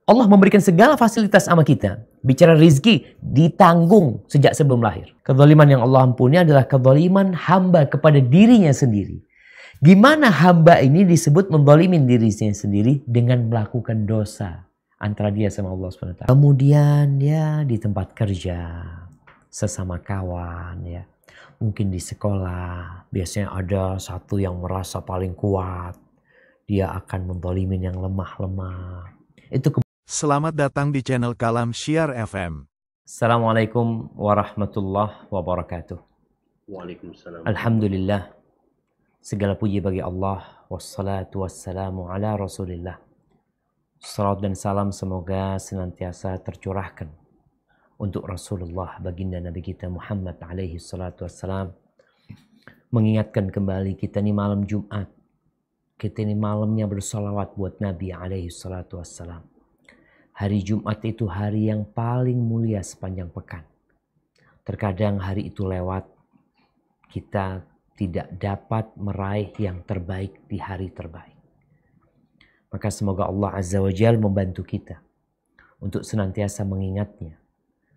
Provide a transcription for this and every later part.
Allah memberikan segala fasilitas sama kita. Bicara rizki, ditanggung sejak sebelum lahir. Kezaliman yang Allah ampuni adalah kezaliman hamba kepada dirinya sendiri. Gimana hamba ini disebut menzalimin dirinya sendiri? Dengan melakukan dosa antara dia sama Allah SWT. Kemudian ya di tempat kerja, sesama kawan ya. Mungkin di sekolah, biasanya ada satu yang merasa paling kuat. Dia akan menzalimin yang lemah-lemah. Itu Selamat datang di channel Kalam Syiar FM. Assalamualaikum warahmatullahi wabarakatuh. Waalaikumsalam. Alhamdulillah. Segala puji bagi Allah. Wassalatu wassalamu ala rasulillah. Salat dan salam semoga senantiasa tercurahkan untuk Rasulullah baginda Nabi kita Muhammad alaihi salatu wassalam. Mengingatkan kembali kita ini malam Jumat. Kita ini malamnya bersolawat buat Nabi alaihi salatu wassalam. Hari Jumat itu hari yang paling mulia sepanjang pekan. Terkadang hari itu lewat, kita tidak dapat meraih yang terbaik di hari terbaik. Maka semoga Allah Azza wa Jalla membantu kita untuk senantiasa mengingatnya,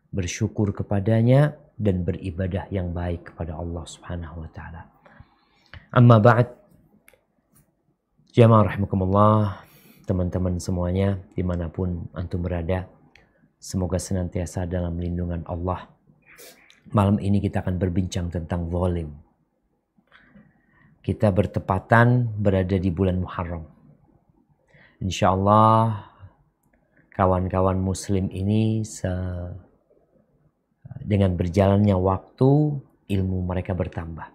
bersyukur kepadanya, dan beribadah yang baik kepada Allah Subhanahu wa Ta'ala. Amma ba'd, jamaah rahimakumullah, teman-teman semuanya dimanapun antum berada, semoga senantiasa dalam lindungan Allah. Malam ini kita akan berbincang tentang zalim. Kita bertepatan berada di bulan Muharram. Insya Allah kawan-kawan muslim ini dengan berjalannya waktu, ilmu mereka bertambah.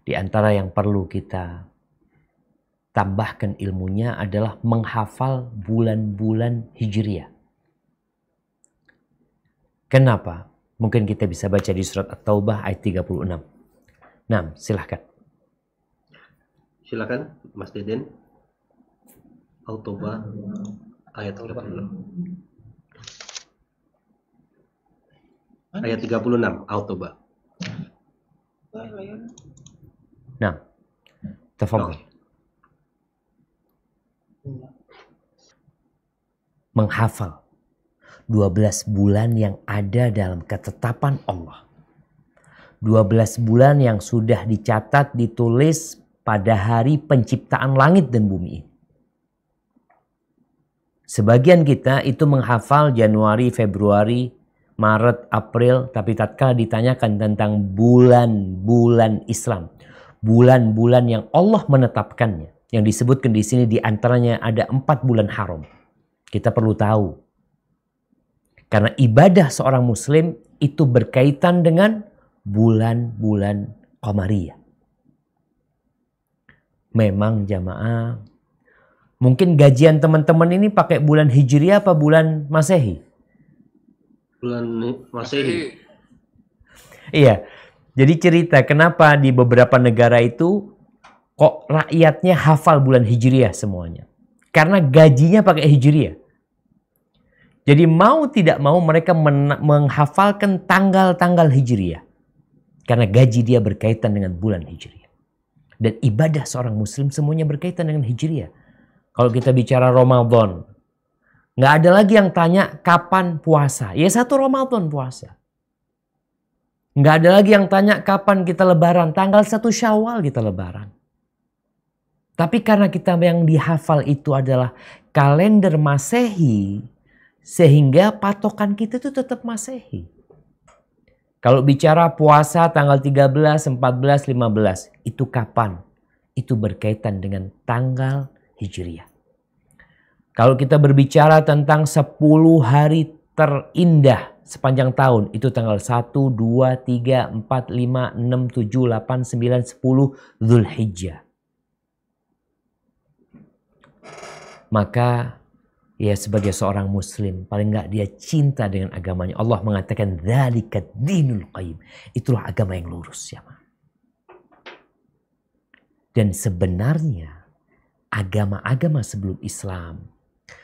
Di antara yang perlu kita tambahkan ilmunya adalah menghafal bulan-bulan Hijriah. Kenapa? Mungkin kita bisa baca di surat At-Taubah ayat 36. Nah, silahkan. Silakan Mas Deden. At-Taubah ayat 36. Ayat 36 At-Taubah. Nah, tafadhol. Menghafal 12 bulan yang ada dalam ketetapan Allah. 12 bulan yang sudah dicatat, ditulis pada hari penciptaan langit dan bumi. Sebagian kita itu menghafal Januari, Februari, Maret, April, tapi tatkala ditanyakan tentang bulan-bulan Islam, bulan-bulan yang Allah menetapkannya, yang disebutkan di sini diantaranya ada 4 bulan haram. Kita perlu tahu. Karena ibadah seorang muslim itu berkaitan dengan bulan-bulan Qamariyah. Memang jamaah, mungkin gajian teman-teman ini pakai bulan Hijriah apa bulan Masehi? Bulan Masehi. Iya. Jadi cerita kenapa di beberapa negara itu kok rakyatnya hafal bulan Hijriah semuanya. Karena gajinya pakai Hijriah. Jadi mau tidak mau mereka menghafalkan tanggal-tanggal Hijriah. Karena gaji dia berkaitan dengan bulan Hijriah. Dan ibadah seorang muslim semuanya berkaitan dengan Hijriah. Kalau kita bicara Ramadan, nggak ada lagi yang tanya kapan puasa. Ya 1 Ramadan puasa. Nggak ada lagi yang tanya kapan kita lebaran. Tanggal 1 Syawal kita lebaran. Tapi karena kita yang dihafal itu adalah kalender Masehi, sehingga patokan kita itu tetap Masehi. Kalau bicara puasa tanggal 13, 14, 15, itu kapan? Itu berkaitan dengan tanggal Hijriah. Kalau kita berbicara tentang 10 hari terindah sepanjang tahun, itu tanggal 1, 2, 3, 4, 5, 6, 7, 8, 9, 10 Dzulhijjah. Maka ya sebagai seorang muslim, paling enggak dia cinta dengan agamanya. Allah mengatakan dzalika dinul qayyim. Itulah agama yang lurus ya. Dan sebenarnya agama-agama sebelum Islam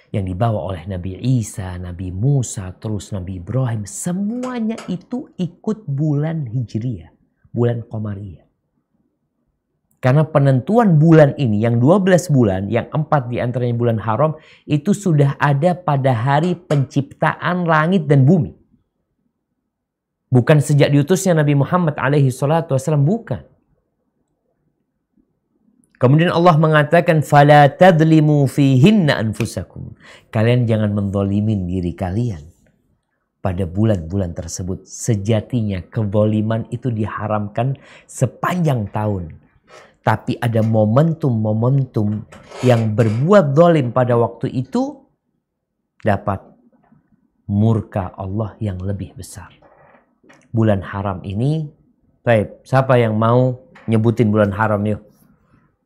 yang dibawa oleh Nabi Isa, Nabi Musa, terus Nabi Ibrahim, semuanya itu ikut bulan Hijriah, bulan Qamariyah. Karena penentuan bulan ini, yang 12 bulan, yang 4 diantaranya bulan haram, itu sudah ada pada hari penciptaan langit dan bumi. Bukan sejak diutusnya Nabi Muhammad alaihi salatu wasallam, bukan. Kemudian Allah mengatakan, فَلَا تَظْلِمُوا فِيهِنَّ أَنفُسَكُمْ. Kalian jangan menzalimin diri kalian pada bulan-bulan tersebut. Sejatinya kezaliman itu diharamkan sepanjang tahun. Tapi ada momentum-momentum yang berbuat zalim pada waktu itu dapat murka Allah yang lebih besar. Bulan haram ini, baik, siapa yang mau nyebutin bulan haram yuk?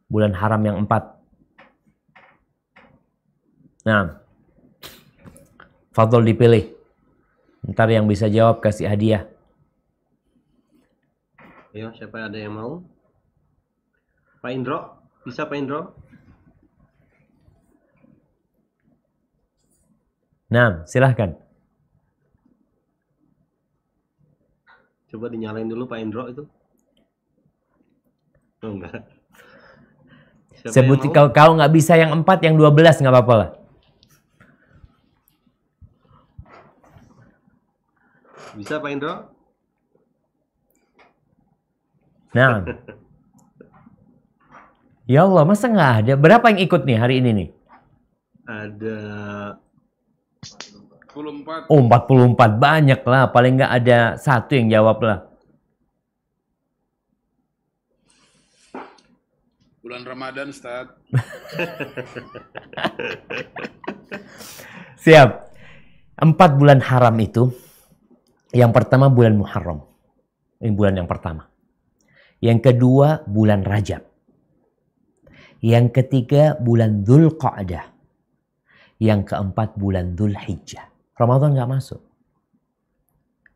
Bulan haram yang 4. Nah, fadhol dipilih. Ntar yang bisa jawab kasih hadiah. Ayo, siapa ada yang mau? Pak Indro, bisa Pak Indro? Nah, silahkan. Coba dinyalain dulu Pak Indro itu. Oh enggak. Siapa Sebutin, yang mau? kalau nggak bisa yang 4, yang 12 nggak apa-apa lah. Bisa Pak Indro? Nah. Ya Allah, masa nggak ada? Berapa yang ikut nih hari ini nih? Ada 44. Oh, 44. Banyak lah. Paling nggak ada satu yang jawab lah. Bulan Ramadan, Ustaz. Siap. 4 bulan haram itu. Yang pertama bulan Muharram. Ini bulan yang pertama. Yang kedua bulan Rajab. Yang ketiga bulan Dzulqa'dah. Yang keempat bulan Dzulhijjah. Ramadan nggak masuk.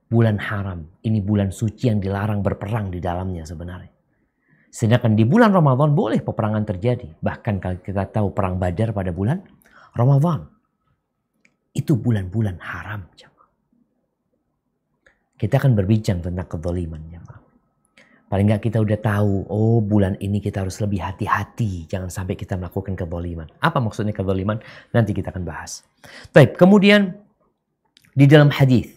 Bulan haram. Ini bulan suci yang dilarang berperang di dalamnya sebenarnya. Sedangkan di bulan Ramadan boleh peperangan terjadi. Bahkan kalau kita tahu perang Badar pada bulan Ramadan. Itu bulan-bulan haram. Kita akan berbincang tentang kezaliman. Paling nggak kita udah tahu, oh bulan ini kita harus lebih hati-hati. Jangan sampai kita melakukan kezaliman. Apa maksudnya kezaliman? Nanti kita akan bahas. Baik, kemudian di dalam hadis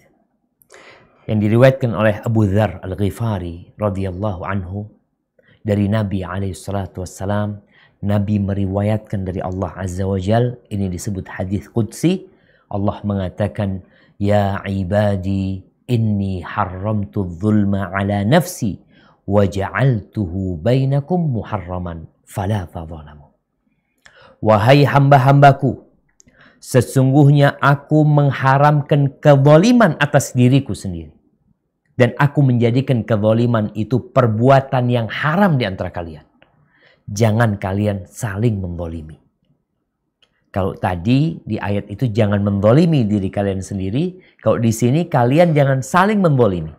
yang diriwayatkan oleh Abu Dzar Al-Ghifari radhiyallahu anhu dari Nabi alaihissalam, Nabi meriwayatkan dari Allah Azza wa Jal, ini disebut hadis qudsi. Allah mengatakan, ya ibadi inni haramtu dzulma ala nafsi waja'altuhu bainakum muharraman fala tadzalamu. Wahai hamba-hambaku, sesungguhnya aku mengharamkan kezaliman atas diriku sendiri. Dan aku menjadikan kezaliman itu perbuatan yang haram di antara kalian. Jangan kalian saling menzalimi. Kalau tadi di ayat itu jangan menzalimi diri kalian sendiri, kalau di sini kalian jangan saling menzalimi.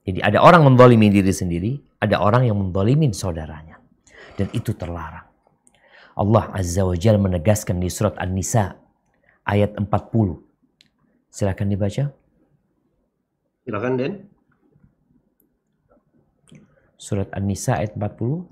Jadi ada orang menzalimi diri sendiri, ada orang yang menzalimi saudaranya. Dan itu terlarang. Allah Azza wa Jalla menegaskan di surat An-Nisa ayat 40. Silakan dibaca. Silakan Den. Surat An-Nisa ayat 40.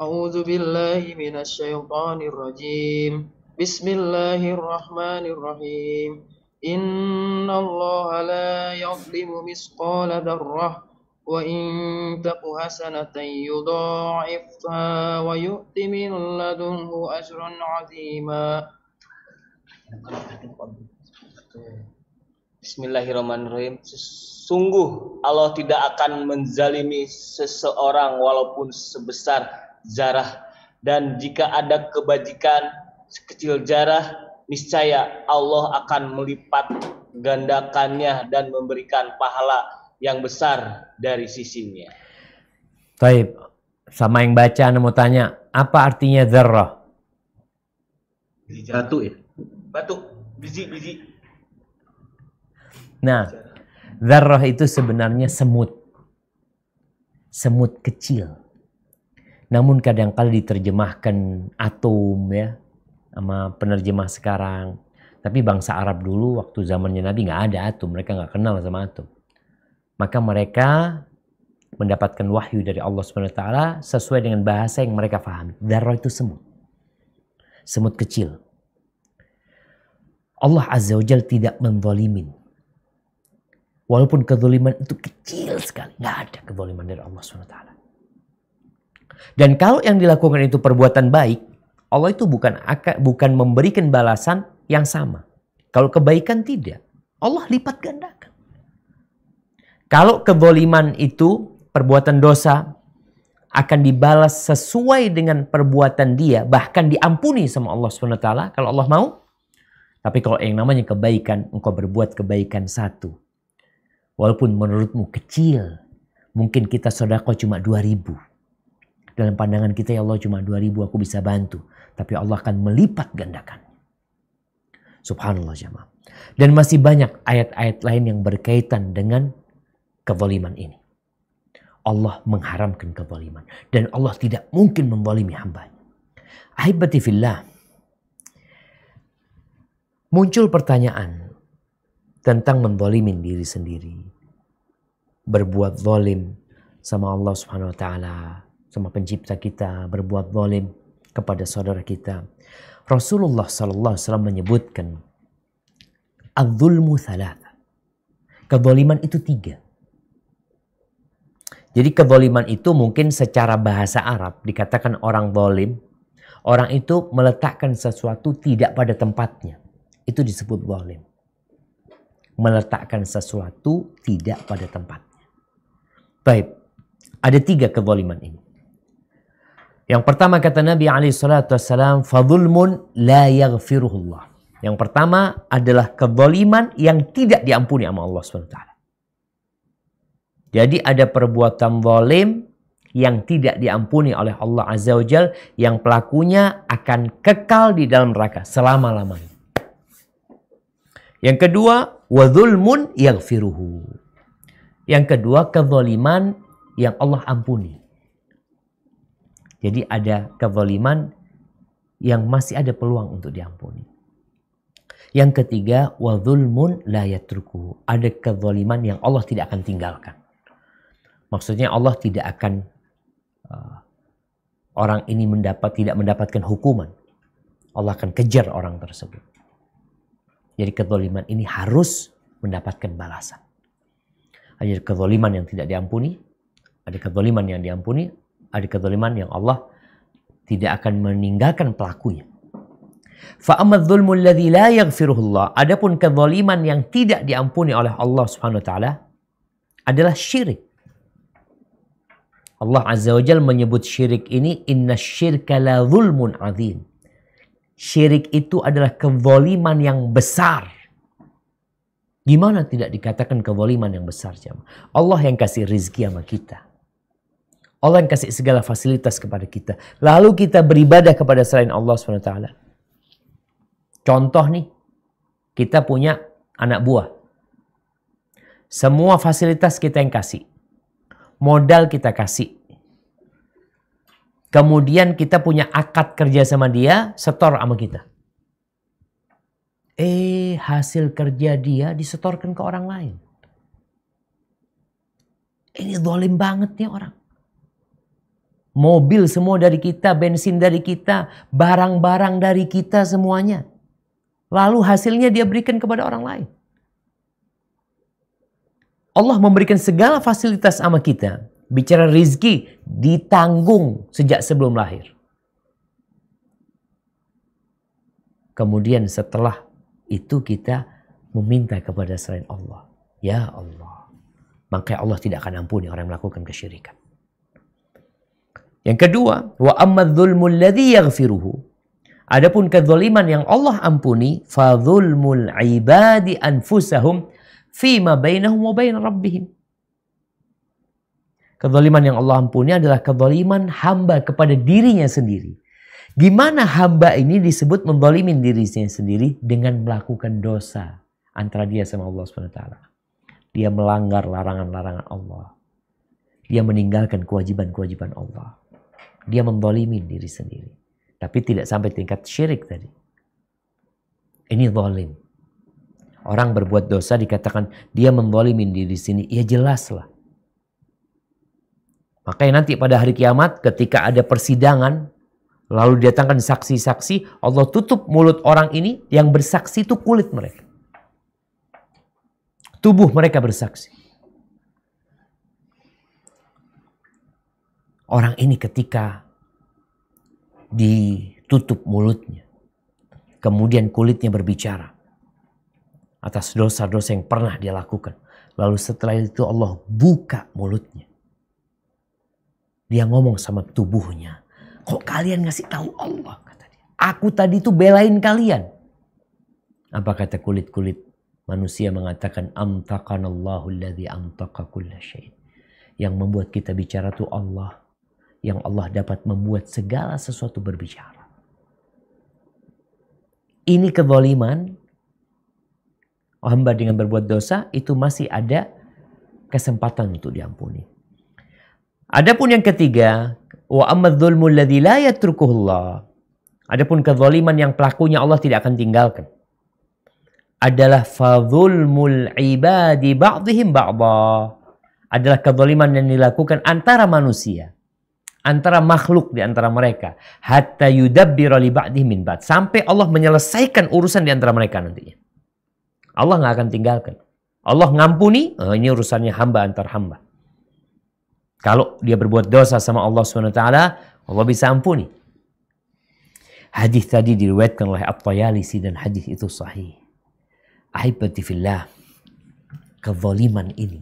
A'udzu billahi minasyaitonir rajim. Bismillahirrahmanirrahim. Innallaha la yadhlimu misqala dzarrah wa in taku hasanatan yudha'ifha wa yu'ti min ladunhu ajran 'azima. Bismillahirrahmanirrahim. Sungguh Allah tidak akan menzalimi seseorang walaupun sebesar zarah. Dan jika ada kebajikan sekecil zarah, niscaya Allah akan melipat gandakannya dan memberikan pahala yang besar dari sisinya. Baik, sama yang baca anda mau tanya, apa artinya dzarrah? Batu ya? Batu, biji-biji. Nah, dzarrah itu sebenarnya semut. Semut kecil. Namun kadang-kala diterjemahkan atom ya, sama penerjemah sekarang. Tapi bangsa Arab dulu waktu zamannya Nabi nggak ada atom, mereka nggak kenal sama atom. Maka mereka mendapatkan wahyu dari Allah SWT sesuai dengan bahasa yang mereka pahami. Dzarrah itu semut. Semut kecil. Allah Azza wa Jalla tidak menzalimin. Walaupun kezaliman itu kecil sekali. Nggak ada kezaliman dari Allah SWT. Dan kalau yang dilakukan itu perbuatan baik, Allah itu bukan memberikan balasan yang sama. Kalau kebaikan tidak. Allah lipat gandakan. Kalau kezaliman itu perbuatan dosa akan dibalas sesuai dengan perbuatan dia, bahkan diampuni sama Allah SWT kalau Allah mau. Tapi kalau yang namanya kebaikan, engkau berbuat kebaikan satu. Walaupun menurutmu kecil, mungkin kita sedekah cuma 2.000. Dalam pandangan kita, ya Allah cuma 2.000 aku bisa bantu. Tapi Allah akan melipat gandakan. Subhanallah jamaah. Dan masih banyak ayat-ayat lain yang berkaitan dengan kezaliman ini. Allah mengharamkan kezaliman. Dan Allah tidak mungkin menzalimi hambanya. Ahibati fillah. Muncul pertanyaan tentang menzalimin diri sendiri. Berbuat zalim sama Allah Subhanahu wa taala, sama pencipta kita, berbuat zalim kepada saudara kita. Rasulullah sallallahu alaihi wasallam menyebutkan az-zulmu thalatha. Kezaliman itu 3. Jadi kezaliman itu mungkin secara bahasa Arab dikatakan orang zalim. Orang itu meletakkan sesuatu tidak pada tempatnya. Itu disebut zalim. Meletakkan sesuatu tidak pada tempatnya. Baik, ada 3 kezaliman ini. Yang pertama kata Nabi SAW, fadzulmun la yaghfiruhullah. Yang pertama adalah kezaliman yang tidak diampuni sama Allah SWT. Jadi ada perbuatan zalim yang tidak diampuni oleh Allah Azza wa Jalla, yang pelakunya akan kekal di dalam neraka selama-lamanya. Yang kedua, wa dzulmun yaghfiruhu. Yang kedua, kezaliman yang Allah ampuni. Jadi ada kezaliman yang masih ada peluang untuk diampuni. Yang ketiga, wa dzulmun la yatrukuhu. Ada kezaliman yang Allah tidak akan tinggalkan. Maksudnya Allah tidak akan orang ini tidak mendapatkan hukuman. Allah akan kejar orang tersebut. Jadi kezaliman ini harus mendapatkan balasan. Ada kezaliman yang tidak diampuni, ada kezaliman yang diampuni, ada kezaliman yang Allah tidak akan meninggalkan pelakunya. Fa amma dzulmu alladzi la yaghfiruhullah. Adapun kezaliman yang tidak diampuni oleh Allah Subhanahu wa taala adalah syirik. Allah Azza wa Jalla menyebut syirik ini, innasyirka la dzulmun adzim. Syirik itu adalah kezaliman yang besar. Gimana tidak dikatakan kezaliman yang besar? Allah yang kasih rizki sama kita. Allah yang kasih segala fasilitas kepada kita. Lalu kita beribadah kepada selain Allah SWT. Contoh nih, kita punya anak buah. Semua fasilitas kita yang kasih. Modal kita kasih. Kemudian kita punya akad kerja sama dia, setor sama kita. Hasil kerja dia disetorkan ke orang lain. Ini zalim banget nih orang. Mobil semua dari kita, bensin dari kita, barang-barang dari kita semuanya. Lalu hasilnya dia berikan kepada orang lain. Allah memberikan segala fasilitas sama kita. Bicara rizki ditanggung sejak sebelum lahir. Kemudian setelah itu kita meminta kepada selain Allah. Ya Allah. Maka Allah tidak akan ampuni orang yang melakukan kesyirikan. Yang kedua, wa amma dzulmul ladzi yaghfiruhu. Adapun kezaliman yang Allah ampuni, fa dzulmul ibadi anfusahum fima bainahum wa bain rabbihim. Kezaliman yang Allah ampuni adalah kezaliman hamba kepada dirinya sendiri. Gimana hamba ini disebut menzalimin dirinya sendiri? Dengan melakukan dosa antara dia sama Allah SWT. Dia melanggar larangan-larangan Allah. Dia meninggalkan kewajiban-kewajiban Allah. Dia menzalimin diri sendiri. Tapi tidak sampai tingkat syirik tadi. Ini zalim. Orang berbuat dosa dikatakan dia menzalimin diri sini. Ya jelas lah. Makanya nanti pada hari kiamat ketika ada persidangan, lalu didatangkan saksi-saksi, Allah tutup mulut orang ini, yang bersaksi itu kulit mereka. Tubuh mereka bersaksi. Orang ini ketika ditutup mulutnya, kemudian kulitnya berbicara atas dosa-dosa yang pernah dia lakukan. Lalu setelah itu Allah buka mulutnya. Dia ngomong sama tubuhnya, kok kalian ngasih tahu Allah? Kata dia. Aku tadi itu belain kalian. Apa kata kulit-kulit manusia mengatakan, amtaqanallahu alladzi amtaqa kulla syai'. Yang membuat kita bicara itu Allah. Yang Allah dapat membuat segala sesuatu berbicara. Ini kezaliman. Hamba dengan berbuat dosa itu masih ada kesempatan untuk diampuni. Adapun yang ketiga, wa amadzulmul ladzi la yatrukuhullah. Adapun kezaliman yang pelakunya Allah tidak akan tinggalkan, adalah fadzulmul ibadi ba'dihim ba'dha. Adalah kezaliman yang dilakukan antara manusia, antara makhluk di antara mereka, hatta yudabbira li ba'dihim min ba'd, sampai Allah menyelesaikan urusan di antara mereka nantinya. Allah nggak akan tinggalkan. Allah ngampuni, ini urusannya hamba antar hamba. Kalau dia berbuat dosa sama Allah SWT, Allah bisa ampuni. Hadis tadi diriwayatkan oleh At-Tayalisi dan hadis itu sahih. Ahibati fillah, kezaliman ini,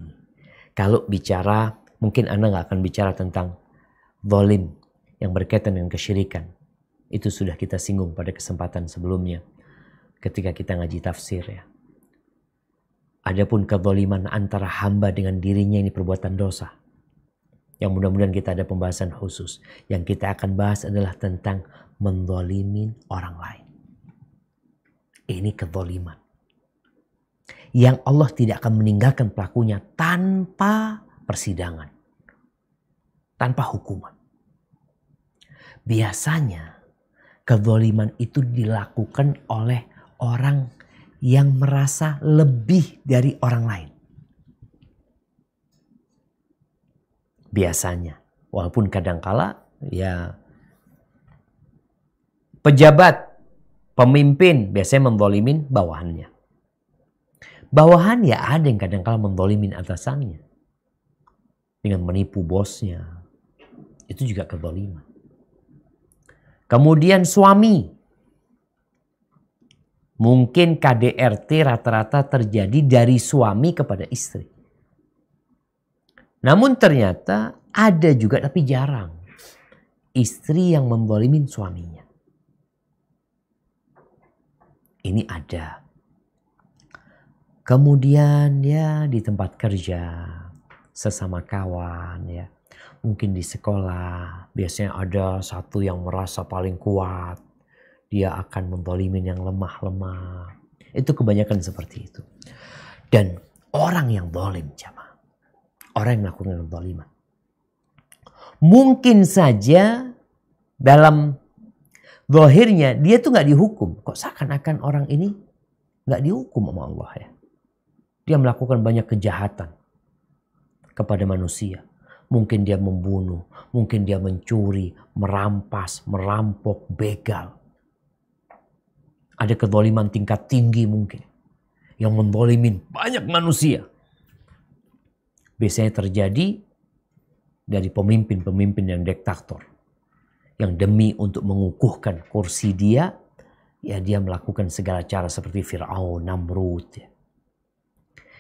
kalau bicara, mungkin Anda nggak akan bicara tentang zalim yang berkaitan dengan kesyirikan. Itu sudah kita singgung pada kesempatan sebelumnya ketika kita ngaji tafsir ya. Adapun kezaliman antara hamba dengan dirinya, ini perbuatan dosa. Yang mudah-mudahan kita ada pembahasan khusus. Yang kita akan bahas adalah tentang menzalimin orang lain. Ini kezaliman yang Allah tidak akan meninggalkan pelakunya tanpa persidangan, tanpa hukuman. Biasanya kezaliman itu dilakukan oleh orang yang merasa lebih dari orang lain. Biasanya, walaupun kadangkala ya pejabat, pemimpin biasanya menzalimin bawahannya. Bawahan ya ada yang kadangkala menzalimin atasannya dengan menipu bosnya. Itu juga kezaliman. Kemudian suami. Mungkin KDRT rata-rata terjadi dari suami kepada istri. Namun ternyata ada juga, tapi jarang, istri yang menzalimin suaminya. Ini ada. Kemudian ya di tempat kerja, sesama kawan ya. Mungkin di sekolah, biasanya ada satu yang merasa paling kuat. Dia akan menzalimin yang lemah-lemah. Itu kebanyakan seperti itu. Dan orang yang zalim, jamaah, orang yang melakukan kezaliman, mungkin saja dalam zahirnya dia tuh nggak dihukum. Kok seakan-akan orang ini nggak dihukum sama Allah ya? Dia melakukan banyak kejahatan kepada manusia. Mungkin dia membunuh, mungkin dia mencuri, merampas, merampok, begal. Ada kezaliman tingkat tinggi mungkin yang menzalimin banyak manusia. Biasanya terjadi dari pemimpin-pemimpin yang diktator. Yang demi untuk mengukuhkan kursi dia, ya dia melakukan segala cara seperti Fir'aun, Namrud. Ya.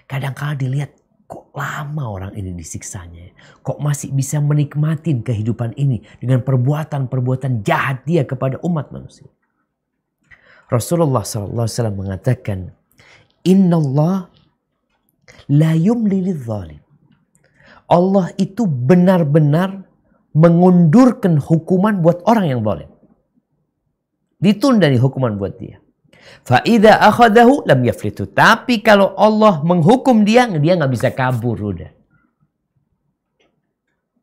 Kadang-kadang dilihat, kok lama orang ini disiksanya. Kok masih bisa menikmatin kehidupan ini dengan perbuatan-perbuatan jahat dia kepada umat manusia. Rasulullah SAW mengatakan, Inna Allah la yumli lidzalim. Allah itu benar-benar mengundurkan hukuman buat orang yang zalim. Ditunda nih hukuman buat dia. Fa idza akhadahu lam yaflitu. Tapi kalau Allah menghukum dia nggak bisa kabur udah.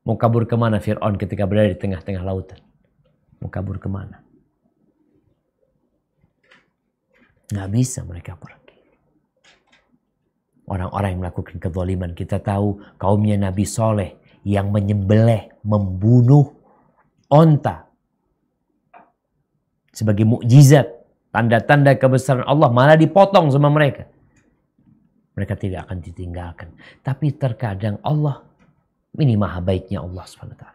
Mau kabur kemana Fir'aun ketika berada di tengah-tengah lautan? Mau kabur kemana? Nggak bisa mereka pergi. Orang-orang yang melakukan kezaliman, kita tahu kaumnya Nabi Soleh yang menyembelih, membunuh onta sebagai mukjizat, tanda-tanda kebesaran Allah, malah dipotong sama mereka. Mereka tidak akan ditinggalkan. Tapi terkadang Allah, ini maha baiknya Allah SWT.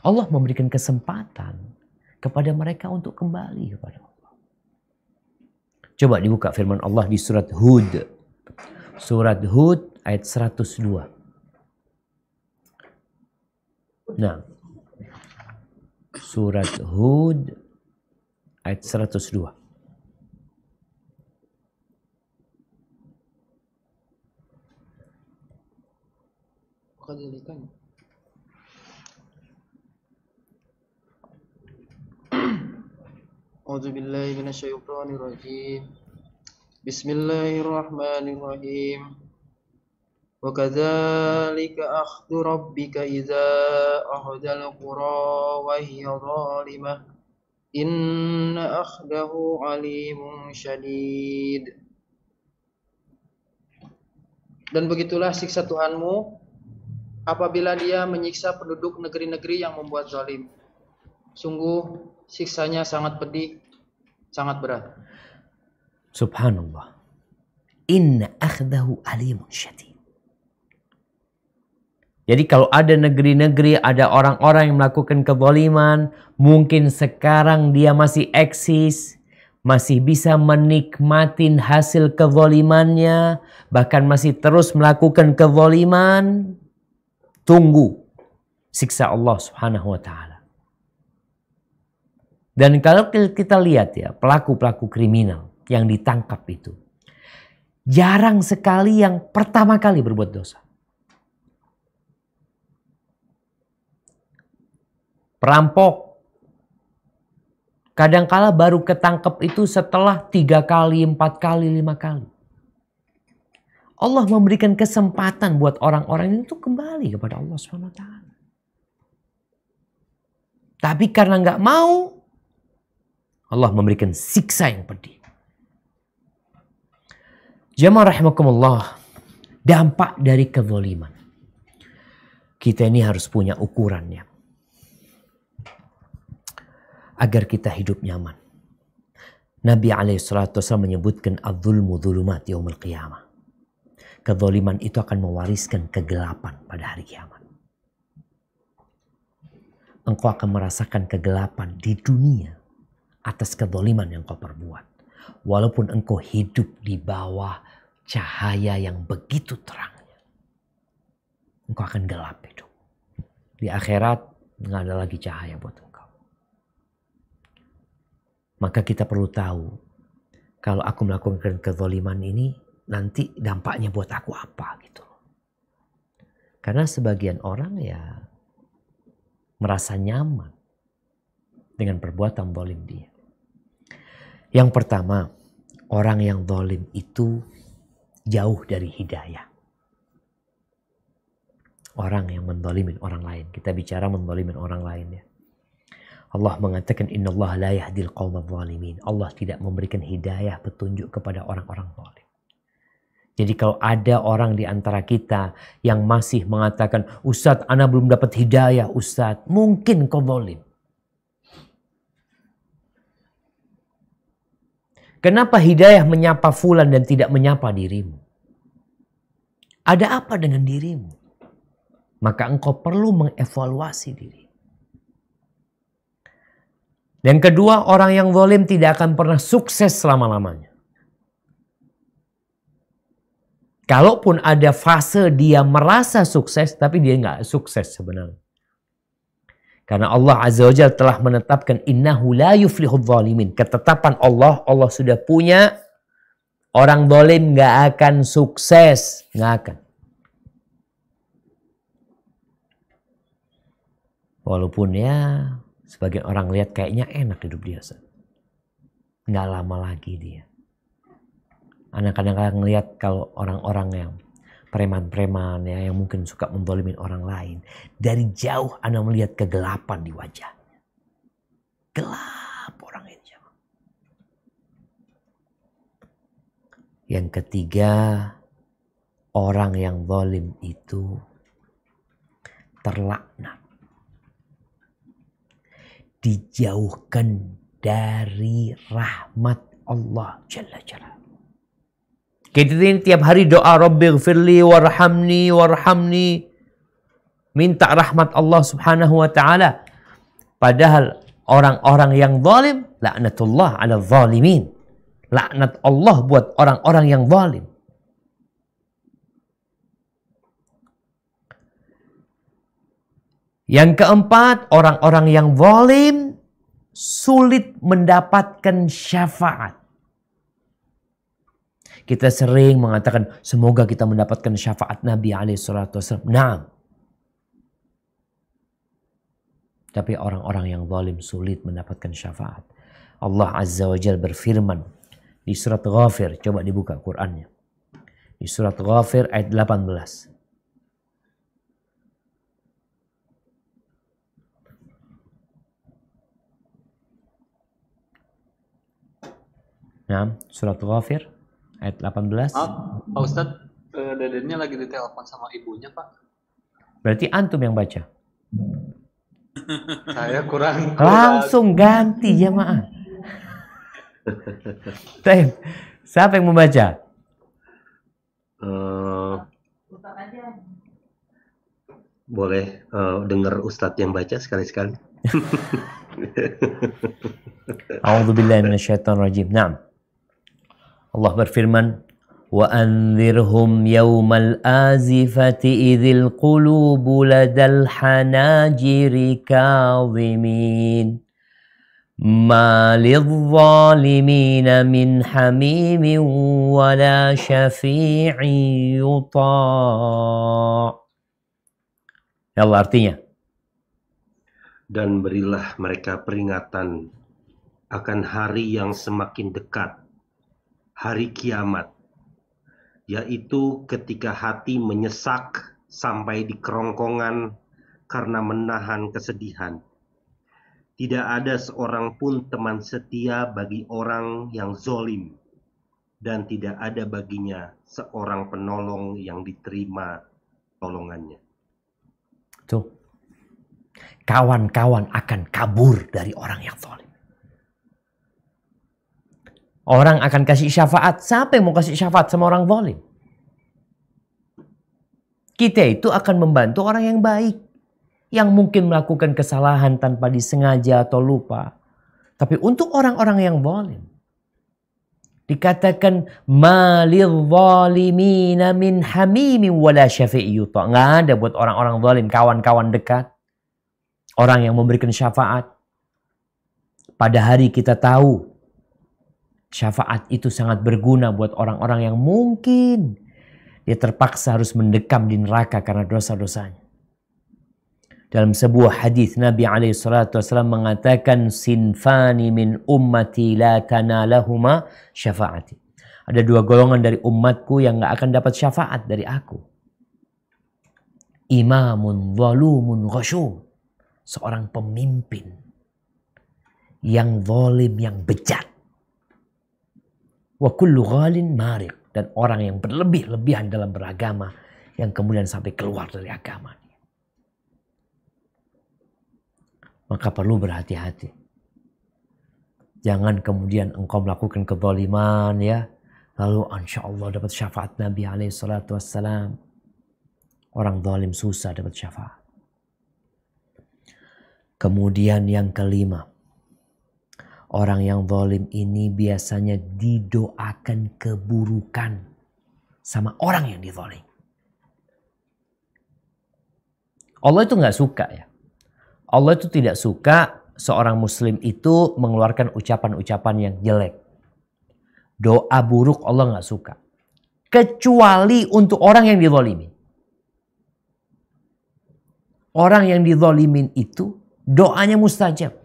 Allah memberikan kesempatan kepada mereka untuk kembali kepada Allah. Coba dibuka firman Allah di surat Hud. Surat Hud ayat 102. Nah, surat Hud ayat 102. Kadzalikan. A'udzu billahi minasyaitonir rajim. Bismillahirrahmanirrahim. Wa kadzalika akhdhu rabbika idza akhadhal qura wa hiya zalimah. Inna akhdahu alimun syadid. Dan begitulah siksa Tuhanmu apabila dia menyiksa penduduk negeri-negeri yang membuat zalim. Sungguh siksanya sangat pedih, sangat berat. Subhanallah. Inna akhdahu alimun syadid. Jadi kalau ada negeri-negeri, ada orang-orang yang melakukan kezaliman, mungkin sekarang dia masih eksis, masih bisa menikmatin hasil kezalimannya, bahkan masih terus melakukan kezaliman, tunggu siksa Allah Subhanahu wa taala. Dan kalau kita lihat ya, pelaku-pelaku kriminal yang ditangkap itu, jarang sekali yang pertama kali berbuat dosa. Perampok, kadangkala baru ketangkep itu setelah 3 kali, 4 kali, 5 kali. Allah memberikan kesempatan buat orang-orang itu kembali kepada Allah SWT. Tapi karena nggak mau, Allah memberikan siksa yang pedih. Jamaah rahimakumullah, dampak dari kezaliman. Kita ini harus punya ukurannya. Agar kita hidup nyaman. Nabi SAW menyebutkan adz-dzulmu dzulumat yaumil qiyamah. Kezaliman itu akan mewariskan kegelapan pada hari kiamat. Engkau akan merasakan kegelapan di dunia atas kezaliman yang kau perbuat. Walaupun engkau hidup di bawah cahaya yang begitu terangnya, engkau akan gelap hidup. Di akhirat nggak ada lagi cahaya buat engkau. Maka kita perlu tahu, kalau aku melakukan kezaliman ini, nanti dampaknya buat aku apa gitu. Karena sebagian orang ya merasa nyaman dengan perbuatan zalim dia. Yang pertama, orang yang zalim itu jauh dari hidayah. Orang yang menzalimin orang lain. Kita bicara menzalimin orang lain ya. Allah mengatakan innallaha la yahdil qaumadz zalimin. Allah tidak memberikan hidayah, petunjuk kepada orang-orang zalim. Jadi kalau ada orang di antara kita yang masih mengatakan, Ustadz, ana belum dapat hidayah, Ustadz, mungkin kau zalim. Kenapa hidayah menyapa fulan dan tidak menyapa dirimu? Ada apa dengan dirimu? Maka engkau perlu mengevaluasi diri. Dan kedua, orang yang zalim tidak akan pernah sukses selama-lamanya. Kalaupun ada fase dia merasa sukses, tapi dia nggak sukses sebenarnya. Karena Allah Azza wa Jalla telah menetapkan innahu la yuflihudz zalimin. Ketetapan Allah sudah punya, orang zalim nggak akan sukses, nggak akan. Walaupun ya sebagian orang lihat kayaknya enak hidup dia. Nggak lama lagi dia. Anak kadang-kadang ngelihat kalau orang-orang yang preman-preman ya, yang mungkin suka menzalimin orang lain. Dari jauh Anda melihat kegelapan di wajahnya. Gelap orang ini. Yang ketiga, orang yang zalim itu terlaknat. Dijauhkan dari rahmat Allah Jalla Jalla. Kita ini tiap hari doa Rabbighfirli warhamni warhamni. Minta rahmat Allah Subhanahu wa taala. Padahal orang-orang yang zalim, laknatullah 'ala zalimin. Laknat Allah buat orang-orang yang zalim. Yang keempat, orang-orang yang zalim sulit mendapatkan syafaat. Kita sering mengatakan, semoga kita mendapatkan syafaat Nabi SAW. Nah, tapi orang-orang yang zalim sulit mendapatkan syafaat. Allah Azza wa Jalla berfirman di surat Ghafir, coba dibuka Qur'annya. Di surat Ghafir ayat 18. Nah, surat Ghafir ayat 18. Maaf, Pak Ustadz, Dedennya lagi ditelepon sama ibunya, Pak. Berarti antum yang baca. Saya kurang. Langsung ganti jamaah. Baik. Siapa yang membaca? Boleh dengar Ustadz yang baca sekali-sekali. A'udzubillahi minasyaitonirrajim. Naam. Allah berfirman, wa anzirhum yawmal azifati idzil qulubu ladal hanajiri kadhimin ma lidh-dhalimina min hamimin wala syafi'in yuta'. Ya Allah, artinya, dan berilah mereka peringatan akan hari yang semakin dekat, hari kiamat, yaitu ketika hati menyesak sampai di kerongkongan karena menahan kesedihan. Tidak ada seorang pun teman setia bagi orang yang zolim, dan tidak ada baginya seorang penolong yang diterima tolongannya. tuh, kawan-kawan akan kabur dari orang yang zalim. Orang akan kasih syafaat. Siapa yang mau kasih syafaat sama orang zalim? Kita itu akan membantu orang yang baik, yang mungkin melakukan kesalahan tanpa disengaja atau lupa. Tapi untuk orang-orang yang zalim, dikatakan malil zalimina min hamimin wala syafi'i yuta'. Nggak ada buat orang-orang zalim kawan-kawan dekat, orang yang memberikan syafaat. Pada hari kita tahu syafaat itu sangat berguna buat orang-orang yang mungkin dia terpaksa harus mendekam di neraka karena dosa-dosanya. Dalam sebuah hadis Nabi SAW mengatakan, sinfani min ummati la tanalahuma syafaati. Ada dua golongan dari umatku yang gak akan dapat syafaat dari aku. Imamun zalumun ghasyum. Seorang pemimpin yang zalim, yang bejat. Wa kullu ghalin marik. Dan orang yang berlebih-lebihan dalam beragama, yang kemudian sampai keluar dari agama. Maka perlu berhati-hati. Jangan kemudian engkau melakukan kezaliman, ya, lalu insya Allah dapat syafaat Nabi SAW. Orang zalim susah dapat syafaat. Kemudian yang kelima, orang yang zalim ini biasanya didoakan keburukan sama orang yang dizalim. Allah itu nggak suka, ya. Allah itu tidak suka seorang muslim itu mengeluarkan ucapan-ucapan yang jelek. Doa buruk Allah nggak suka. Kecuali untuk orang yang dizalimin. Orang yang dizalimin itu doanya mustajab.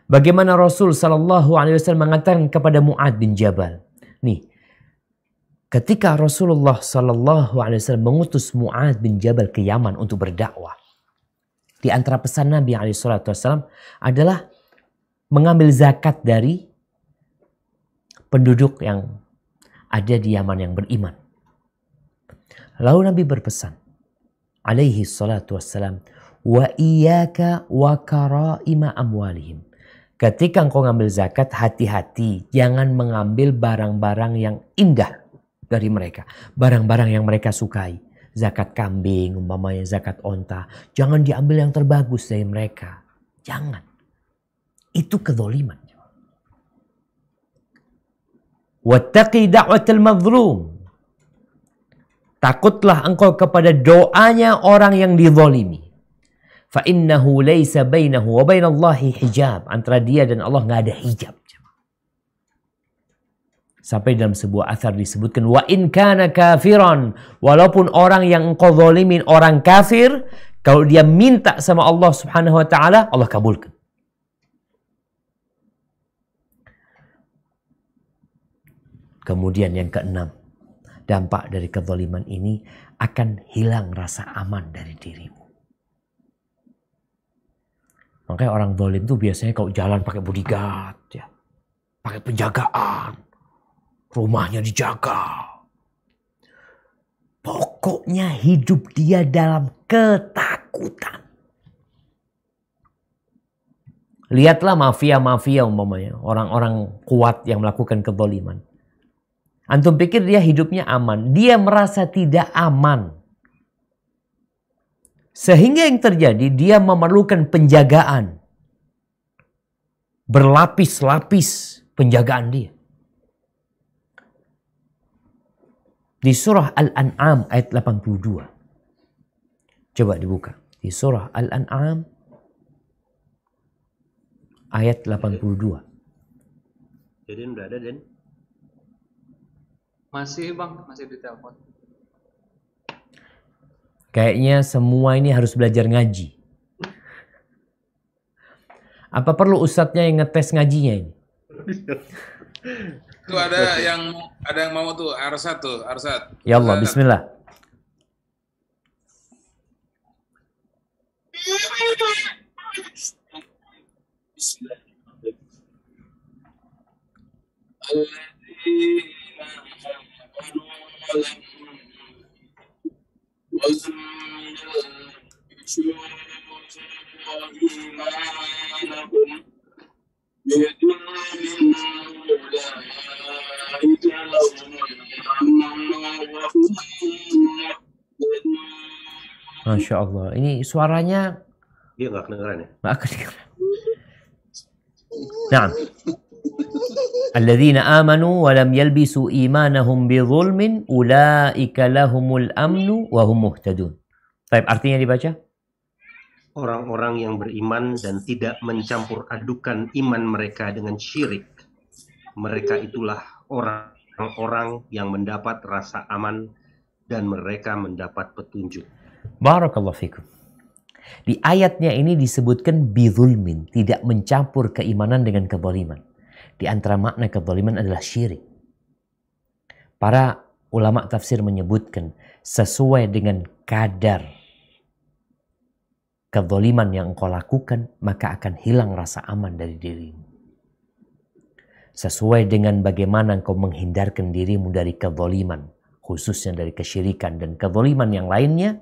Bagaimana Rasul SAW mengatakan kepada Mu'ad bin Jabal. Nih, ketika Rasulullah SAW mengutus Mu'ad bin Jabal ke Yaman untuk berdakwah. Di antara pesan Nabi SAW adalah mengambil zakat dari penduduk yang ada di Yaman yang beriman. Lalu Nabi berpesan, alaihi salatu wassalam, wa iyyaka wa karaima amwalihim. Ketika engkau ngambil zakat, hati-hati. Jangan mengambil barang-barang yang indah dari mereka. Barang-barang yang mereka sukai. Zakat kambing, umpamanya zakat onta. Jangan diambil yang terbagus dari mereka. Jangan. Itu kezaliman. Wattaqi da'watal mazlum. Takutlah engkau kepada doanya orang yang dizalimi. Fa innahu laisa bainahu wa bainallahi hijab. Antara dia dan Allah nggak ada hijab. Sampai dalam sebuah athar disebutkan, wa in kana kafiran, walaupun orang yang engkau zalimin orang kafir, kalau dia minta sama Allah Subhanahu wa taala, Allah kabulkan. Kemudian yang keenam, dampak dari kezaliman ini akan hilang rasa aman dari dirimu. Makanya orang zalim tuh biasanya kalau jalan pakai bodyguard, ya, pakai penjagaan, rumahnya dijaga. Pokoknya hidup dia dalam ketakutan. Lihatlah mafia-mafia umpamanya, orang-orang kuat yang melakukan kezaliman. Antum pikir dia hidupnya aman, dia merasa tidak aman. Sehingga yang terjadi, dia memerlukan penjagaan. Berlapis-lapis penjagaan dia. Di surah Al-An'am ayat 82. Coba dibuka. Di surah Al-An'am ayat 82. Den udah ada, Den? Masih bang, masih di telepon. Kayaknya semua ini harus belajar ngaji. Apa perlu ustadznya yang ngetes ngajinya ini? Itu ada yang mau tuh, Arsat tuh, Arsat. Ya Allah, bismillah. Masya Allah, ini suaranya Dia nggak kedengeran ya? nggak kedengeran. Naam. Alladzina amanu wa lam yalbisu imanahum bidzulmin ulaika lahumul amnu wa hum muhtadun. Baik, artinya dibaca? Orang-orang yang beriman dan tidak mencampur adukan iman mereka dengan syirik. Mereka itulah orang-orang yang mendapat rasa aman dan mereka mendapat petunjuk. Barakallahu fikum. Di ayatnya ini disebutkan bidzulmin, tidak mencampur keimanan dengan kezaliman. Di antara makna kezaliman adalah syirik. Para ulama tafsir menyebutkan sesuai dengan kadar kezaliman yang engkau lakukan, maka akan hilang rasa aman dari dirimu. Sesuai dengan bagaimana engkau menghindarkan dirimu dari kezaliman, khususnya dari kesyirikan dan kezaliman yang lainnya,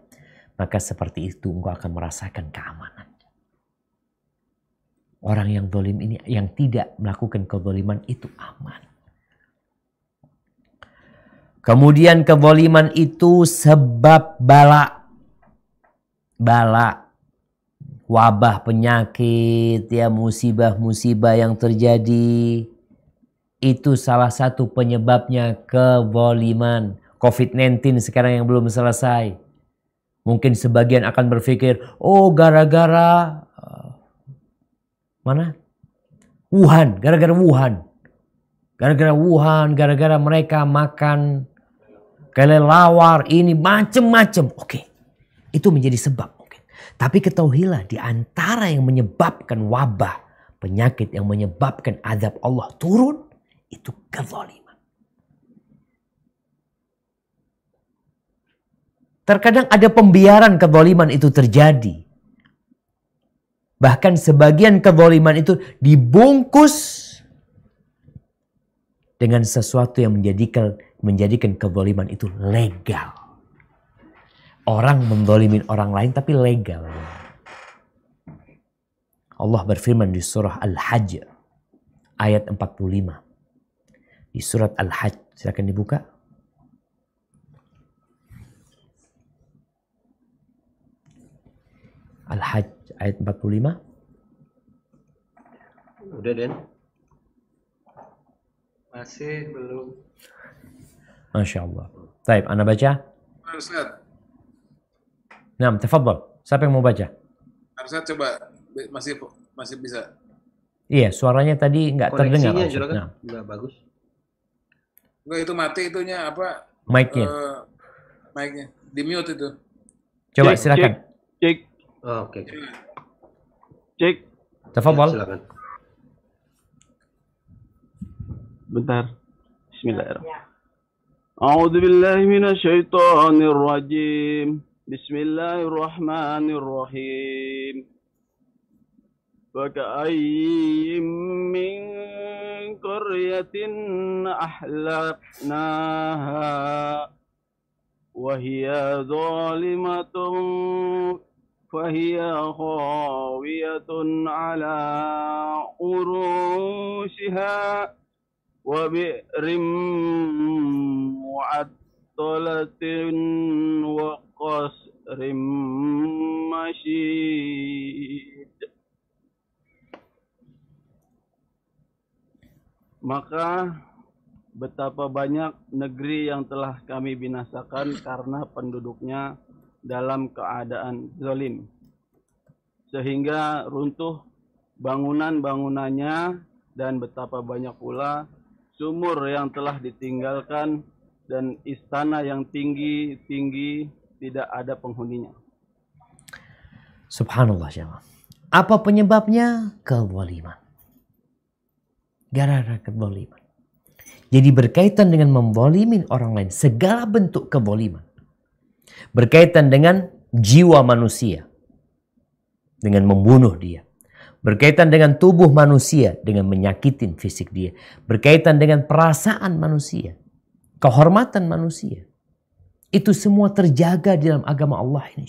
maka seperti itu engkau akan merasakan keamanan. Orang yang zalim ini, yang tidak melakukan kezaliman itu aman. Kemudian kezaliman itu sebab bala. Bala. Wabah, penyakit, ya musibah-musibah yang terjadi. Itu salah satu penyebabnya kezaliman. COVID-19 sekarang yang belum selesai. Mungkin sebagian akan berpikir, oh gara-gara mana? Wuhan, gara-gara Wuhan. Gara-gara Wuhan, gara-gara mereka makan kelelawar, ini macem-macem. Oke, itu menjadi sebab mungkin. Tapi ketahuilah, di antara yang menyebabkan wabah, penyakit yang menyebabkan azab Allah turun, itu kezaliman. Terkadang ada pembiaran kezaliman itu terjadi. Bahkan sebagian kezaliman itu dibungkus dengan sesuatu yang menjadikan kezaliman itu legal. Orang menzalimin orang lain tapi legal. Allah berfirman di surah Al-Hajj ayat 45. Di surat Al-Hajj, silakan dibuka. Al-Hajj ayat 45. Udah, Den? Masih belum. Masya Allah. Baik, Anda baca. Ustaz, Nah, tafadhal. Siapa yang mau baca? Ustaz coba masih bisa. Iya, suaranya tadi nggak terdengar. Koneksinya Ustaz. juga kan Nah, nggak bagus. Enggak, itu mati itunya apa? mic-nya. Mic-nya di mute itu. Coba Cek, silakan. Cek, Oh, oke. cek. Tafadhal. Silakan. Bentar. Bismillahirrahmanirrahim. A'udzu billahi minasyaitonir rajim. Bismillahirrahmanirrahim. وكأين من قرية أهلكناها وهي ظالمة فهي خاوية على عروشها وبئر معطلة وقصر مشيد. Maka betapa banyak negeri yang telah kami binasakan karena penduduknya dalam keadaan zalim, sehingga runtuh bangunan-bangunannya, dan betapa banyak pula sumur yang telah ditinggalkan dan istana yang tinggi-tinggi tidak ada penghuninya. Subhanallah, jemaah. Apa penyebabnya? Kezaliman. Gara-gara kezaliman. Jadi berkaitan dengan menzalimin orang lain, segala bentuk kezaliman. Berkaitan dengan jiwa manusia, dengan membunuh dia. Berkaitan dengan tubuh manusia, dengan menyakitin fisik dia. Berkaitan dengan perasaan manusia, kehormatan manusia. Itu semua terjaga di dalam agama Allah ini.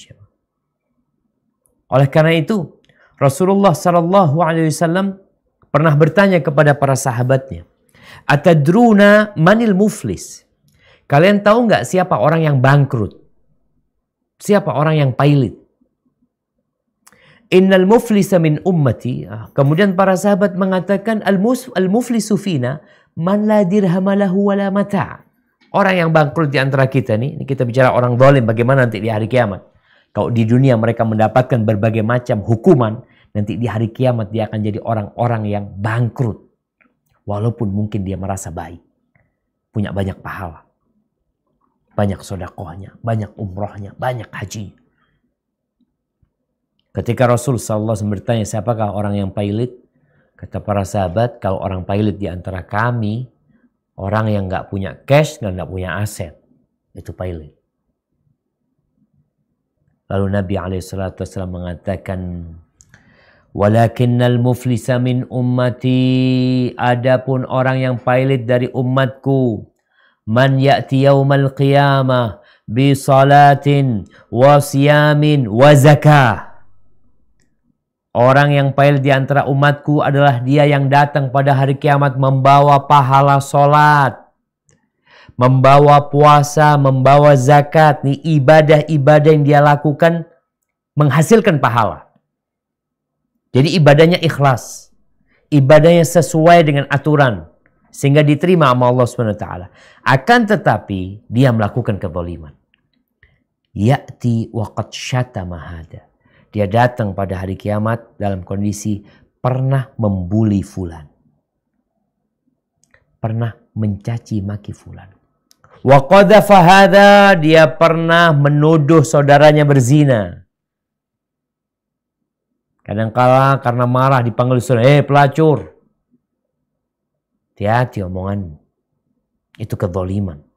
Oleh karena itu, Rasulullah SAW pernah bertanya kepada para sahabatnya, "Atadruna manil muflis?" Kalian tahu nggak siapa orang yang bangkrut? Siapa orang yang pailit? Innal muflisa min ummati. Kemudian para sahabat mengatakan, al-muflisu fina man la dirham lahu wala mata'. Orang yang bangkrut di antara kita nih, ini kita bicara orang zalim, bagaimana nanti di hari kiamat. Kalau di dunia mereka mendapatkan berbagai macam hukuman, nanti di hari kiamat dia akan jadi orang-orang yang bangkrut. Walaupun mungkin dia merasa baik. Punya banyak pahala. Banyak sodakohnya, banyak umrohnya, banyak haji. Ketika Rasul SAW bertanya, siapakah orang yang pailit? Kata para sahabat, kalau orang pailit di antara kami, orang yang nggak punya cash, nggak punya aset. Itu pailit. Lalu Nabi SAW mengatakan, walakinnal muflisa min ummati, adapun orang yang pailit dari umatku, man ya'ti yaumal qiyamah bi salatin wa siyamin wa zakah. Orang yang pailit di antara umatku adalah dia yang datang pada hari kiamat membawa pahala solat, membawa puasa, membawa zakat. Nih ibadah-ibadah yang dia lakukan menghasilkan pahala. Jadi ibadahnya ikhlas. Ibadahnya sesuai dengan aturan. Sehingga diterima sama Allah SWT. Akan tetapi dia melakukan kezaliman. Ya'ti waqad syatama hada. Dia datang pada hari kiamat dalam kondisi pernah membuli fulan. Pernah mencaci maki fulan. Wa qadhafa hadha, dia pernah menuduh saudaranya berzina. Kadangkala karena marah dipanggil saudara, pelacur. Hati-hati omongan. Itu kezaliman.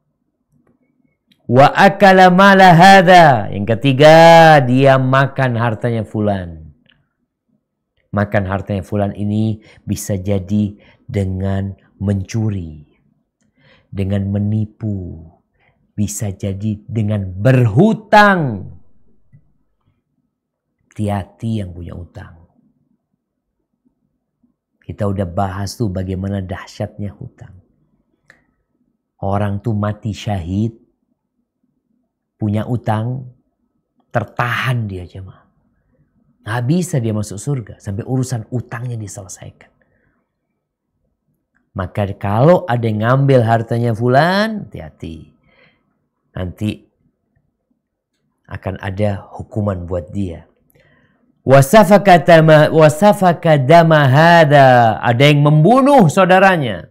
Wa akala mala hadha. Yang ketiga, dia makan hartanya fulan. Makan hartanya fulan ini bisa jadi dengan mencuri. dengan menipu, bisa jadi dengan berhutang. Hati-hati yang punya utang. Kita udah bahas tuh bagaimana dahsyatnya hutang. Orang tuh mati syahid, punya utang, tertahan dia jemaah. Nggak bisa dia masuk surga sampai urusan utangnya diselesaikan. Maka kalau ada yang ngambil hartanya fulan, hati-hati. Nanti akan ada hukuman buat dia. Wasafaka dama hada. Ada yang membunuh saudaranya.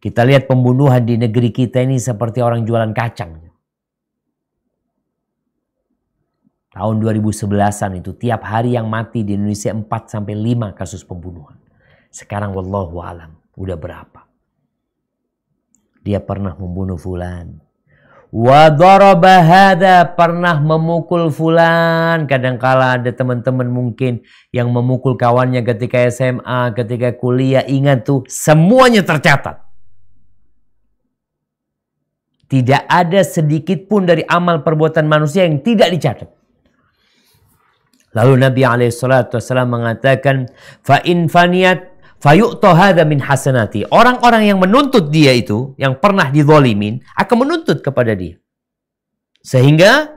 Kita lihat pembunuhan di negeri kita ini seperti orang jualan kacang. Tahun 2011-an itu tiap hari yang mati di Indonesia 4-5 kasus pembunuhan. Sekarang wallahu alam udah berapa? Dia pernah membunuh fulan. Wa daraba hada, pernah memukul fulan. Kadangkala ada teman-teman mungkin yang memukul kawannya ketika SMA, ketika kuliah. Ingat tuh, semuanya tercatat. Tidak ada sedikit pun dari amal perbuatan manusia yang tidak dicatat. Lalu Nabi SAW mengatakan, fa in faniyat fayu'ta hadha min hasanati. Orang-orang yang menuntut dia itu, yang pernah dizalimin, akan menuntut kepada dia. Sehingga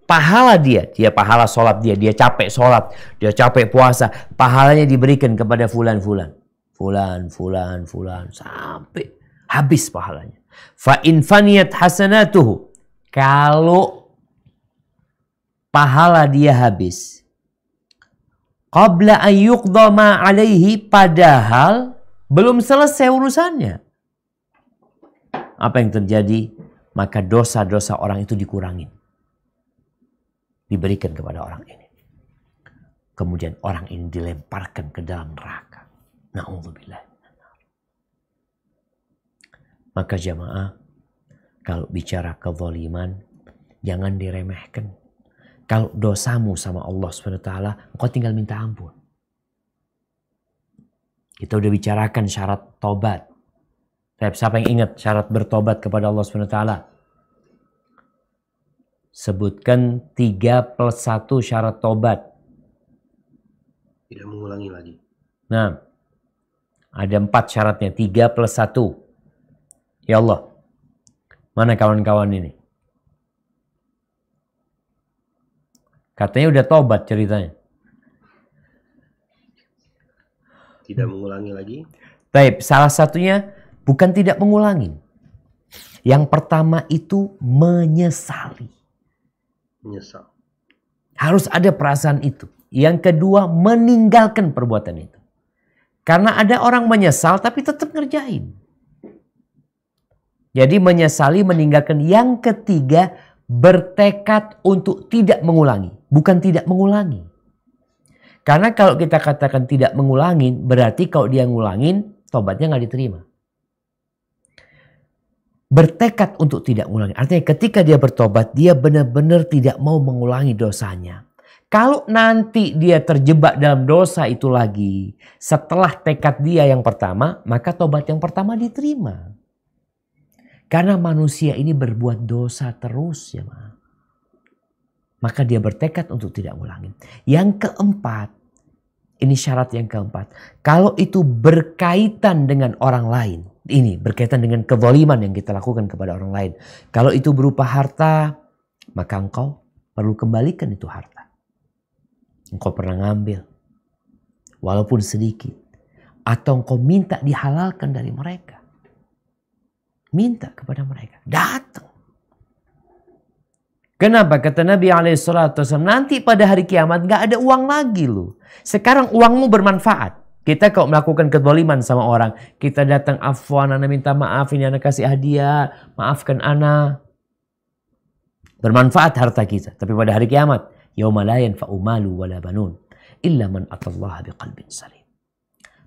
pahala dia pahala sholat dia capek sholat, dia capek puasa, pahalanya diberikan kepada fulan, sampai habis pahalanya. Fa in faniyat hasanatuhu. Kalau pahala dia habis, qabla an yuqda ma alaihi, padahal belum selesai urusannya. Apa yang terjadi? Maka dosa-dosa orang itu dikurangin. Diberikan kepada orang ini. Kemudian orang ini dilemparkan ke dalam neraka. Na'udzubillah. Maka jamaah, kalau bicara kezaliman, jangan diremehkan. Kalau dosamu sama Allah SWT, engkau tinggal minta ampun. Kita udah bicarakan syarat tobat. Siapa yang ingat syarat bertobat kepada Allah SWT? Sebutkan 3+1 syarat tobat. Tidak mengulangi lagi. Nah, ada 4 syaratnya. 3+1. Ya Allah, mana kawan-kawan ini? Katanya udah tobat ceritanya. Tidak mengulangi lagi. Taib, salah satunya bukan tidak mengulangi. Yang pertama itu menyesali. Menyesal. Harus ada perasaan itu. Yang kedua, meninggalkan perbuatan itu. Karena ada orang menyesal tapi tetap ngerjain. Jadi menyesali, meninggalkan. Yang ketiga, bertekad untuk tidak mengulangi. Bukan tidak mengulangi. Karena kalau kita katakan tidak mengulangi, berarti kalau dia ngulangin, tobatnya nggak diterima. Bertekad untuk tidak mengulangi. Artinya ketika dia bertobat, dia benar-benar tidak mau mengulangi dosanya. Kalau nanti dia terjebak dalam dosa itu lagi, setelah tekad dia yang pertama, maka tobat yang pertama diterima. Karena manusia ini berbuat dosa terus ya. Maka dia bertekad untuk tidak mengulangi. Yang keempat, ini syarat yang keempat. Kalau itu berkaitan dengan orang lain. Ini berkaitan dengan kezaliman yang kita lakukan kepada orang lain. Kalau itu berupa harta, maka engkau perlu kembalikan itu harta. Engkau pernah ngambil. Walaupun sedikit. Atau engkau minta dihalalkan dari mereka. Minta kepada mereka. Datang. Kenapa? Kata Nabi SAW, nanti pada hari kiamat gak ada uang lagi loh. Sekarang uangmu bermanfaat. Kita kalau melakukan kezaliman sama orang, kita datang, afwan, ana minta maaf, ini ana kasih hadiah, maafkan ana. Bermanfaat harta kita. Tapi pada hari kiamat, yauma la yanfa'u malu wala banun illa man atallaha biqalbin salim.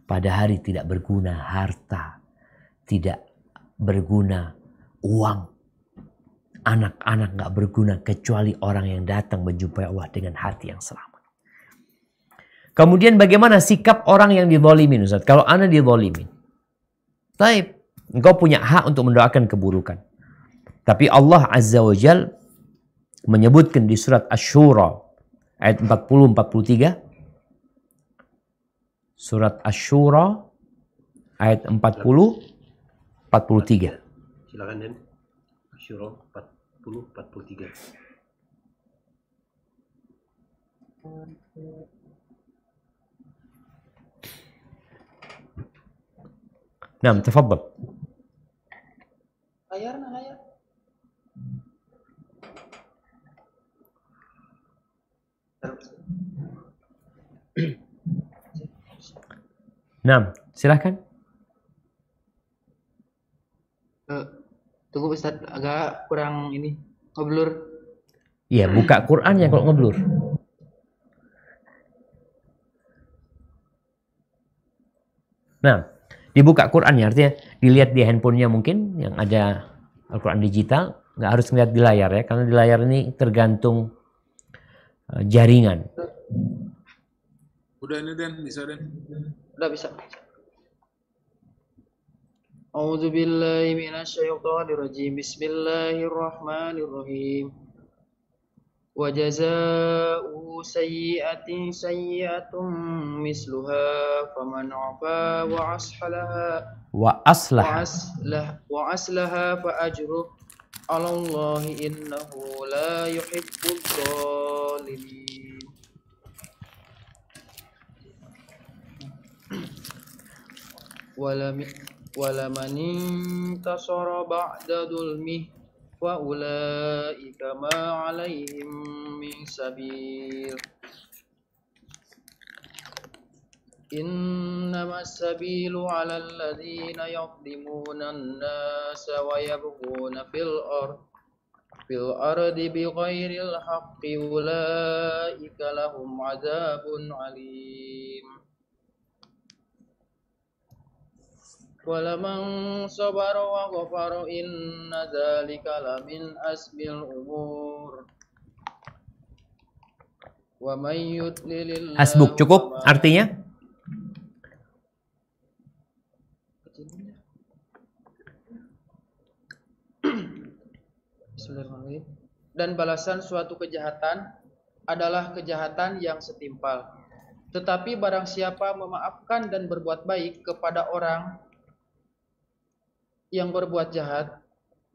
Pada hari tidak berguna harta, tidak berguna uang. Anak-anak gak berguna kecuali orang yang datang menjumpai Allah dengan hati yang selamat. Kemudian bagaimana sikap orang yang dizalimin Ustaz? Kalau ana dizalimin. Taib. Engkau punya hak untuk mendoakan keburukan. Tapi Allah Azza wa Jal menyebutkan di surat Asy-Syura ayat 40-43. Surat Asy-Syura ayat 40-43. Silakan Den. Asy-Syura 40-43. Nah, tafadhal. Layar. Nah, silahkan. Tunggu Ustaz, agak kurang ini, ngeblur. Iya, buka Quran ya kalau ngeblur. Nah, dibuka Qurannya artinya dilihat di handphonenya mungkin yang ada Al-Quran digital, nggak harus ngeliat di layar ya, karena di layar ini tergantung jaringan. Udah ini Den, bisa Den. Udah bisa. A'udzu billahi minasyaitonir rajim. Bismillahirrahmanirrahim. Wa jazaa'u sayyi'atin sayyi'atun misluha faman 'afa wa aslaha fa ajruhu 'ala Allahi innahu la yuhibbudz zalimin. Walaman intasara ba'da dzulmihi wa ulaika ma 'alaihim min sabil. Innamas sabilu 'alal ladzina yadhlimuna an-nasa wa yabghuna fil ardi bighairil haqqi ulaika lahum 'adzabun 'alim. Walaman sabara wa ghafara inna dzalika lamin asmil umur. Wa may yudlilillahu Hasbuk, cukup artinya? Bismillahirrahmanirrahim. Dan balasan suatu kejahatan adalah kejahatan yang setimpal. Tetapi barang siapa memaafkan dan berbuat baik kepada orang yang berbuat jahat,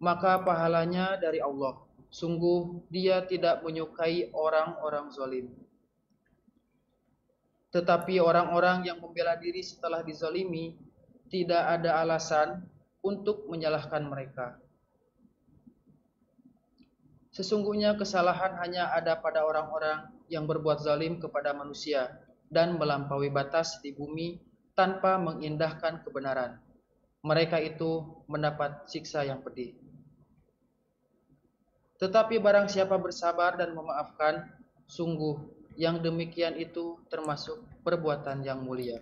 maka pahalanya dari Allah. Sungguh dia tidak menyukai orang-orang zalim. Tetapi orang-orang yang membela diri setelah dizalimi, tidak ada alasan untuk menyalahkan mereka. Sesungguhnya kesalahan hanya ada pada orang-orang yang berbuat zalim kepada manusia dan melampaui batas di bumi tanpa mengindahkan kebenaran. Mereka itu mendapat siksa yang pedih. Tetapi barang siapa bersabar dan memaafkan, sungguh yang demikian itu termasuk perbuatan yang mulia.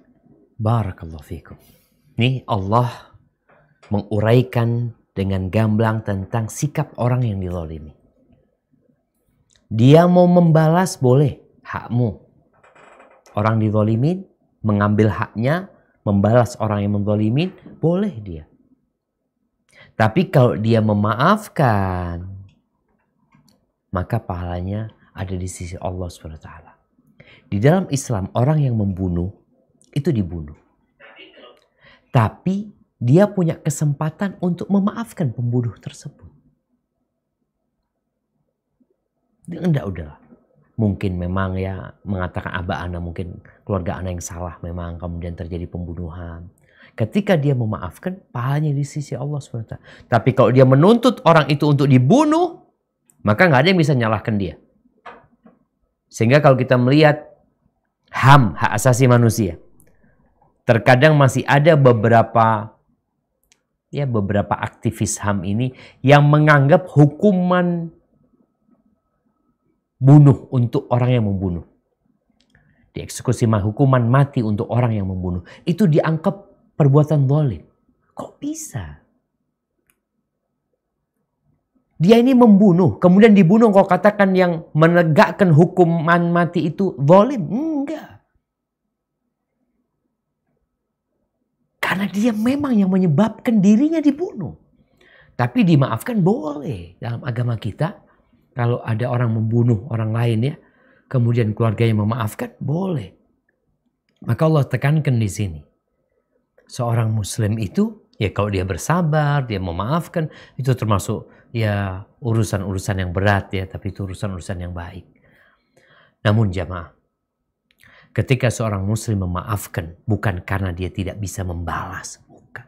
Barakallahu fikum. Nih Allah menguraikan dengan gamblang tentang sikap orang yang dizalimi. Dia mau membalas boleh, hakmu. Orang dizalimin mengambil haknya, membalas orang yang menzalimin, boleh dia. Tapi kalau dia memaafkan, maka pahalanya ada di sisi Allah SWT. Di dalam Islam, orang yang membunuh, itu dibunuh. Tapi dia punya kesempatan untuk memaafkan pembunuh tersebut. Enggak, udahlah. Mungkin memang ya mengatakan abah ana, mungkin keluarga ana yang salah memang, kemudian terjadi pembunuhan. Ketika dia memaafkan, pahalanya di sisi Allah SWT. Tapi kalau dia menuntut orang itu untuk dibunuh, maka nggak ada yang bisa nyalahkan dia. Sehingga kalau kita melihat HAM, hak asasi manusia, terkadang masih ada beberapa aktivis HAM ini yang menganggap hukuman bunuh untuk orang yang membunuh, dieksekusi hukuman mati untuk orang yang membunuh, itu dianggap perbuatan zalim. Kok bisa? Dia ini membunuh, kemudian dibunuh, kau katakan yang menegakkan hukuman mati itu zalim? Enggak. Karena dia memang yang menyebabkan dirinya dibunuh. Tapi dimaafkan boleh dalam agama kita. Kalau ada orang membunuh orang lain ya, kemudian keluarganya memaafkan, boleh. Maka Allah tekankan di sini. Seorang muslim itu, ya kalau dia bersabar, dia memaafkan, itu termasuk ya urusan-urusan yang berat ya, tapi itu urusan-urusan yang baik. Namun jamaah, ketika seorang muslim memaafkan, bukan karena dia tidak bisa membalas. Bukan.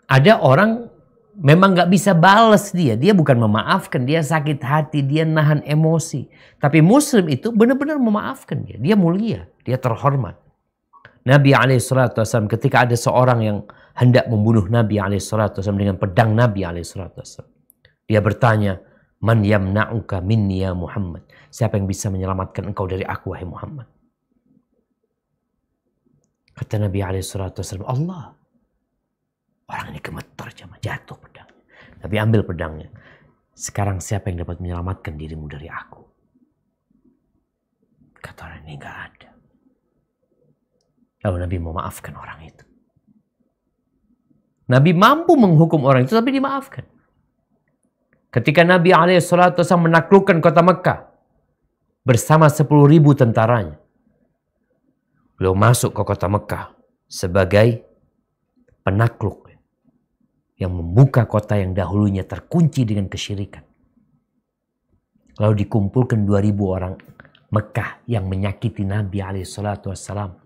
Ada orang memang gak bisa balas dia. Dia bukan memaafkan, dia sakit hati, dia nahan emosi. Tapi muslim itu benar-benar memaafkan dia. Dia mulia, dia terhormat. Nabi SAW ketika ada seorang yang hendak membunuh Nabi SAW dengan pedang Nabi SAW. Dia bertanya, Man yamna'uka minni ya Muhammad. Siapa yang bisa menyelamatkan engkau dari aku, wahai Muhammad? Kata Nabi SAW, Allah. Orang ini gemetar, jatuh pedang. Nabi ambil pedangnya. Sekarang siapa yang dapat menyelamatkan dirimu dari aku? Kata orang ini, gak ada. Lalu Nabi memaafkan orang itu. Nabi mampu menghukum orang itu, tapi dimaafkan. Ketika Nabi SAW menaklukkan kota Mekah bersama 10.000 tentaranya. Beliau masuk ke kota Mekah sebagai penakluk yang membuka kota yang dahulunya terkunci dengan kesyirikan. Lalu dikumpulkan 2.000 orang Mekah yang menyakiti Nabi SAW.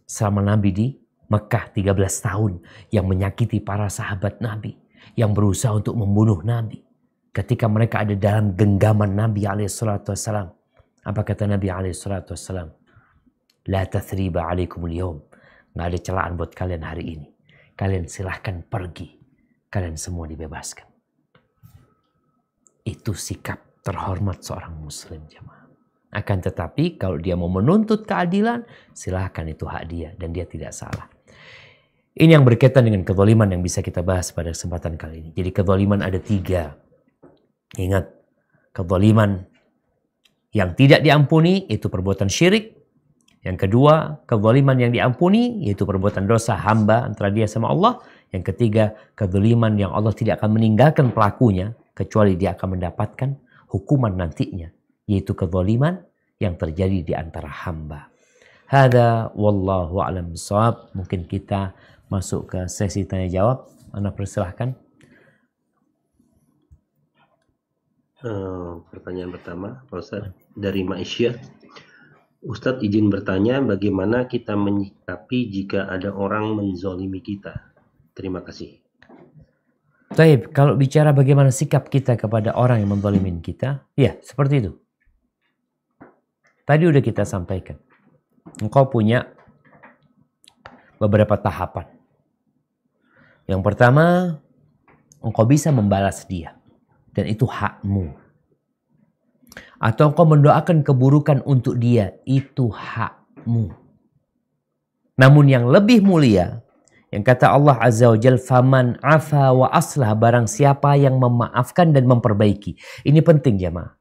Selama Nabi di Mekah 13 tahun yang menyakiti para sahabat Nabi. Yang berusaha untuk membunuh Nabi. Ketika mereka ada dalam genggaman Nabi SAW. Apa kata Nabi SAW? La tathriba alaikumul yawm. Nggak ada celaan buat kalian hari ini. Kalian silahkan pergi. Kalian semua dibebaskan. Itu sikap terhormat seorang muslim jemaah. Akan tetapi kalau dia mau menuntut keadilan, silahkan, itu hak dia dan dia tidak salah. Ini yang berkaitan dengan kezaliman yang bisa kita bahas pada kesempatan kali ini. Jadi kezaliman ada 3. Ingat, kezaliman yang tidak diampuni itu perbuatan syirik. Yang kedua, kezaliman yang diampuni yaitu perbuatan dosa hamba antara dia sama Allah. Yang ketiga, kezaliman yang Allah tidak akan meninggalkan pelakunya kecuali dia akan mendapatkan hukuman nantinya, yaitu kezaliman yang terjadi di antara hamba. Hada wallahu a'lam bishawab. Mungkin kita masuk ke sesi tanya jawab. Anda persilahkan. Pertanyaan pertama, Pak Ustadz, dari Maisya. Ustadz izin bertanya, bagaimana kita menyikapi jika ada orang menzolimi kita? Terima kasih. Baik, kalau bicara bagaimana sikap kita kepada orang yang menzalimin kita, ya seperti itu. Tadi udah kita sampaikan. Engkau punya beberapa tahapan. Yang pertama, engkau bisa membalas dia. Dan itu hakmu. Atau engkau mendoakan keburukan untuk dia. Itu hakmu. Namun yang lebih mulia, yang kata Allah Azza wa Jal, faman afa wa aslah, barang siapa yang memaafkan dan memperbaiki. Ini penting jemaah.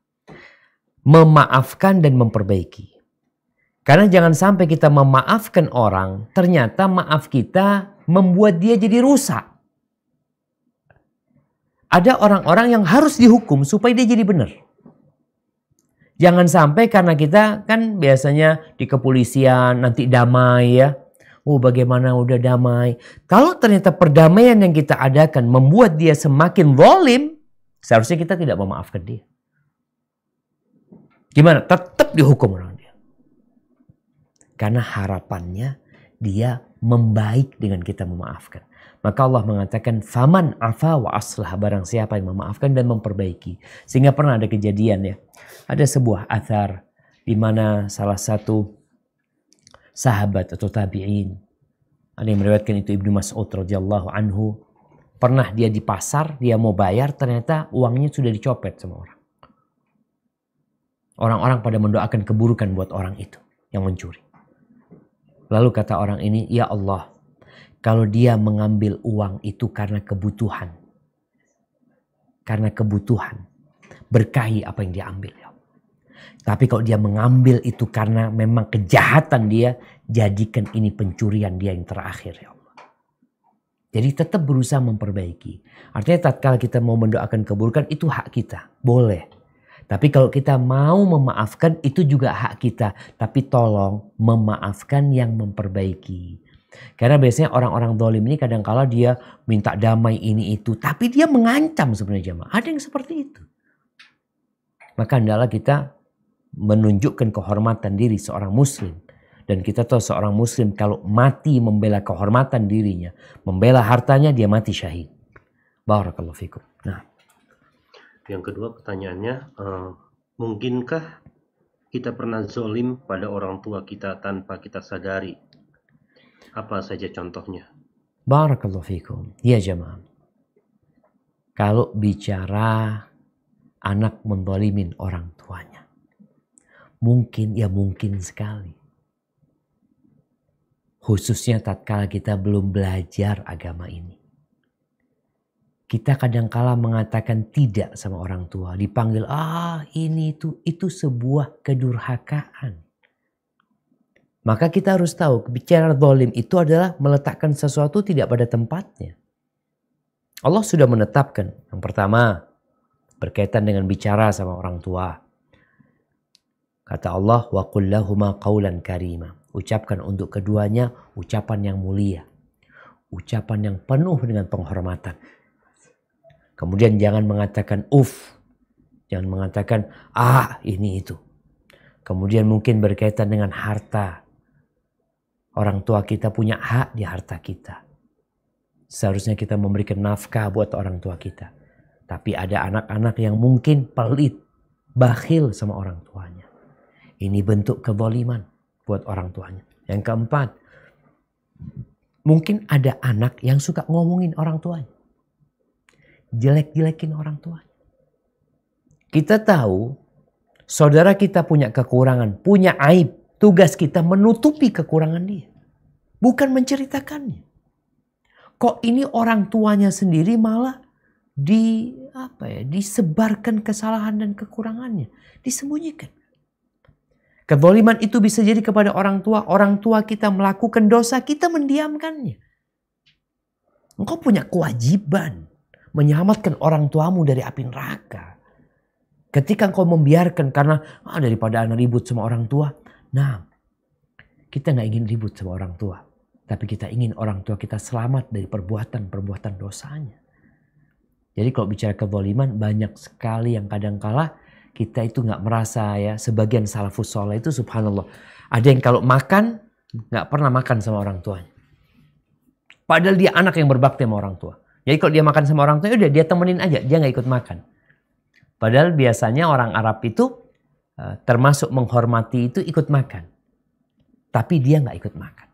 Memaafkan dan memperbaiki. Karena jangan sampai kita memaafkan orang, ternyata maaf kita membuat dia jadi rusak. Ada orang-orang yang harus dihukum supaya dia jadi benar. Jangan sampai karena kita kan biasanya di kepolisian nanti damai ya. Oh bagaimana udah damai. Kalau ternyata perdamaian yang kita adakan membuat dia semakin zalim, seharusnya kita tidak memaafkan dia. Gimana? Tetap dihukum orang dia. Karena harapannya dia membaik dengan kita memaafkan. Maka Allah mengatakan faman afa wa aslah, barang siapa yang memaafkan dan memperbaiki. Sehingga pernah ada kejadian ya. Ada sebuah athar di mana salah satu sahabat atau tabi'in, ada yang meriwayatkan itu Ibnu Mas'ud radhiyallahu anhu, pernah dia di pasar, dia mau bayar, ternyata uangnya sudah dicopet sama orang. Orang-orang pada mendoakan keburukan buat orang itu yang mencuri. Lalu kata orang ini, ya Allah, kalau dia mengambil uang itu karena kebutuhan, berkahi apa yang dia ambil. Ya. Tapi kalau dia mengambil itu karena memang kejahatan dia, jadikan ini pencurian dia yang terakhir ya Allah. Jadi tetap berusaha memperbaiki. Artinya tatkala kita mau mendoakan keburukan itu hak kita, boleh. Tapi kalau kita mau memaafkan itu juga hak kita. Tapi tolong memaafkan yang memperbaiki. Karena biasanya orang-orang zalim ini kadang-kala dia minta damai ini itu. Tapi dia mengancam sebenarnya jemaah. Ada yang seperti itu. Maka hendaklah kita menunjukkan kehormatan diri seorang muslim. Dan kita tahu seorang muslim kalau mati membela kehormatan dirinya, membela hartanya, dia mati syahid. Barakallahu fikum. Nah, yang kedua pertanyaannya, mungkinkah kita pernah zolim pada orang tua kita tanpa kita sadari? Apa saja contohnya? barakallahu fikum. Ya jemaah. Kalau bicara anak menzalimin orang tuanya, mungkin sekali. Khususnya tatkala kita belum belajar agama ini. Kita kadangkala mengatakan tidak sama orang tua. Dipanggil, ini itu sebuah kedurhakaan. Maka kita harus tahu, bicara zalim itu adalah meletakkan sesuatu tidak pada tempatnya. Allah sudah menetapkan. Yang pertama, berkaitan dengan bicara sama orang tua. Kata Allah, wa qul lahuma qawlan karima. Ucapkan untuk keduanya ucapan yang mulia. Ucapan yang penuh dengan penghormatan. Kemudian jangan mengatakan jangan mengatakan ini itu. Kemudian mungkin berkaitan dengan harta. Orang tua kita punya hak di harta kita. Seharusnya kita memberikan nafkah buat orang tua kita. Tapi ada anak-anak yang mungkin pelit, bakhil sama orang tuanya. Ini bentuk kezaliman buat orang tuanya. Yang keempat, mungkin ada anak yang suka ngomongin orang tuanya. Jelek-jelekin orang tuanya. Kita tahu saudara kita punya kekurangan, punya aib. Tugas kita menutupi kekurangan dia. Bukan menceritakannya. Kok ini orang tuanya sendiri malah disebarkan kesalahan dan kekurangannya. Disembunyikan. Kezaliman itu bisa jadi kepada orang tua kita melakukan dosa, kita mendiamkannya. Engkau punya kewajiban menyelamatkan orang tuamu dari api neraka. Ketika engkau membiarkan karena daripada anak ribut sama orang tua. Nah, kita gak ingin ribut sama orang tua. Tapi kita ingin orang tua kita selamat dari perbuatan-perbuatan dosanya. Jadi kalau bicara kezaliman banyak sekali yang kadangkala kita itu gak merasa ya. Sebagian salafus sholeh itu subhanallah. Ada yang kalau makan gak pernah makan sama orang tuanya. Padahal dia anak yang berbakti sama orang tua. Jadi kalau dia makan sama orang tua udah dia temenin aja. Dia gak ikut makan. Padahal biasanya orang Arab itu termasuk menghormati itu ikut makan. Tapi dia gak ikut makan.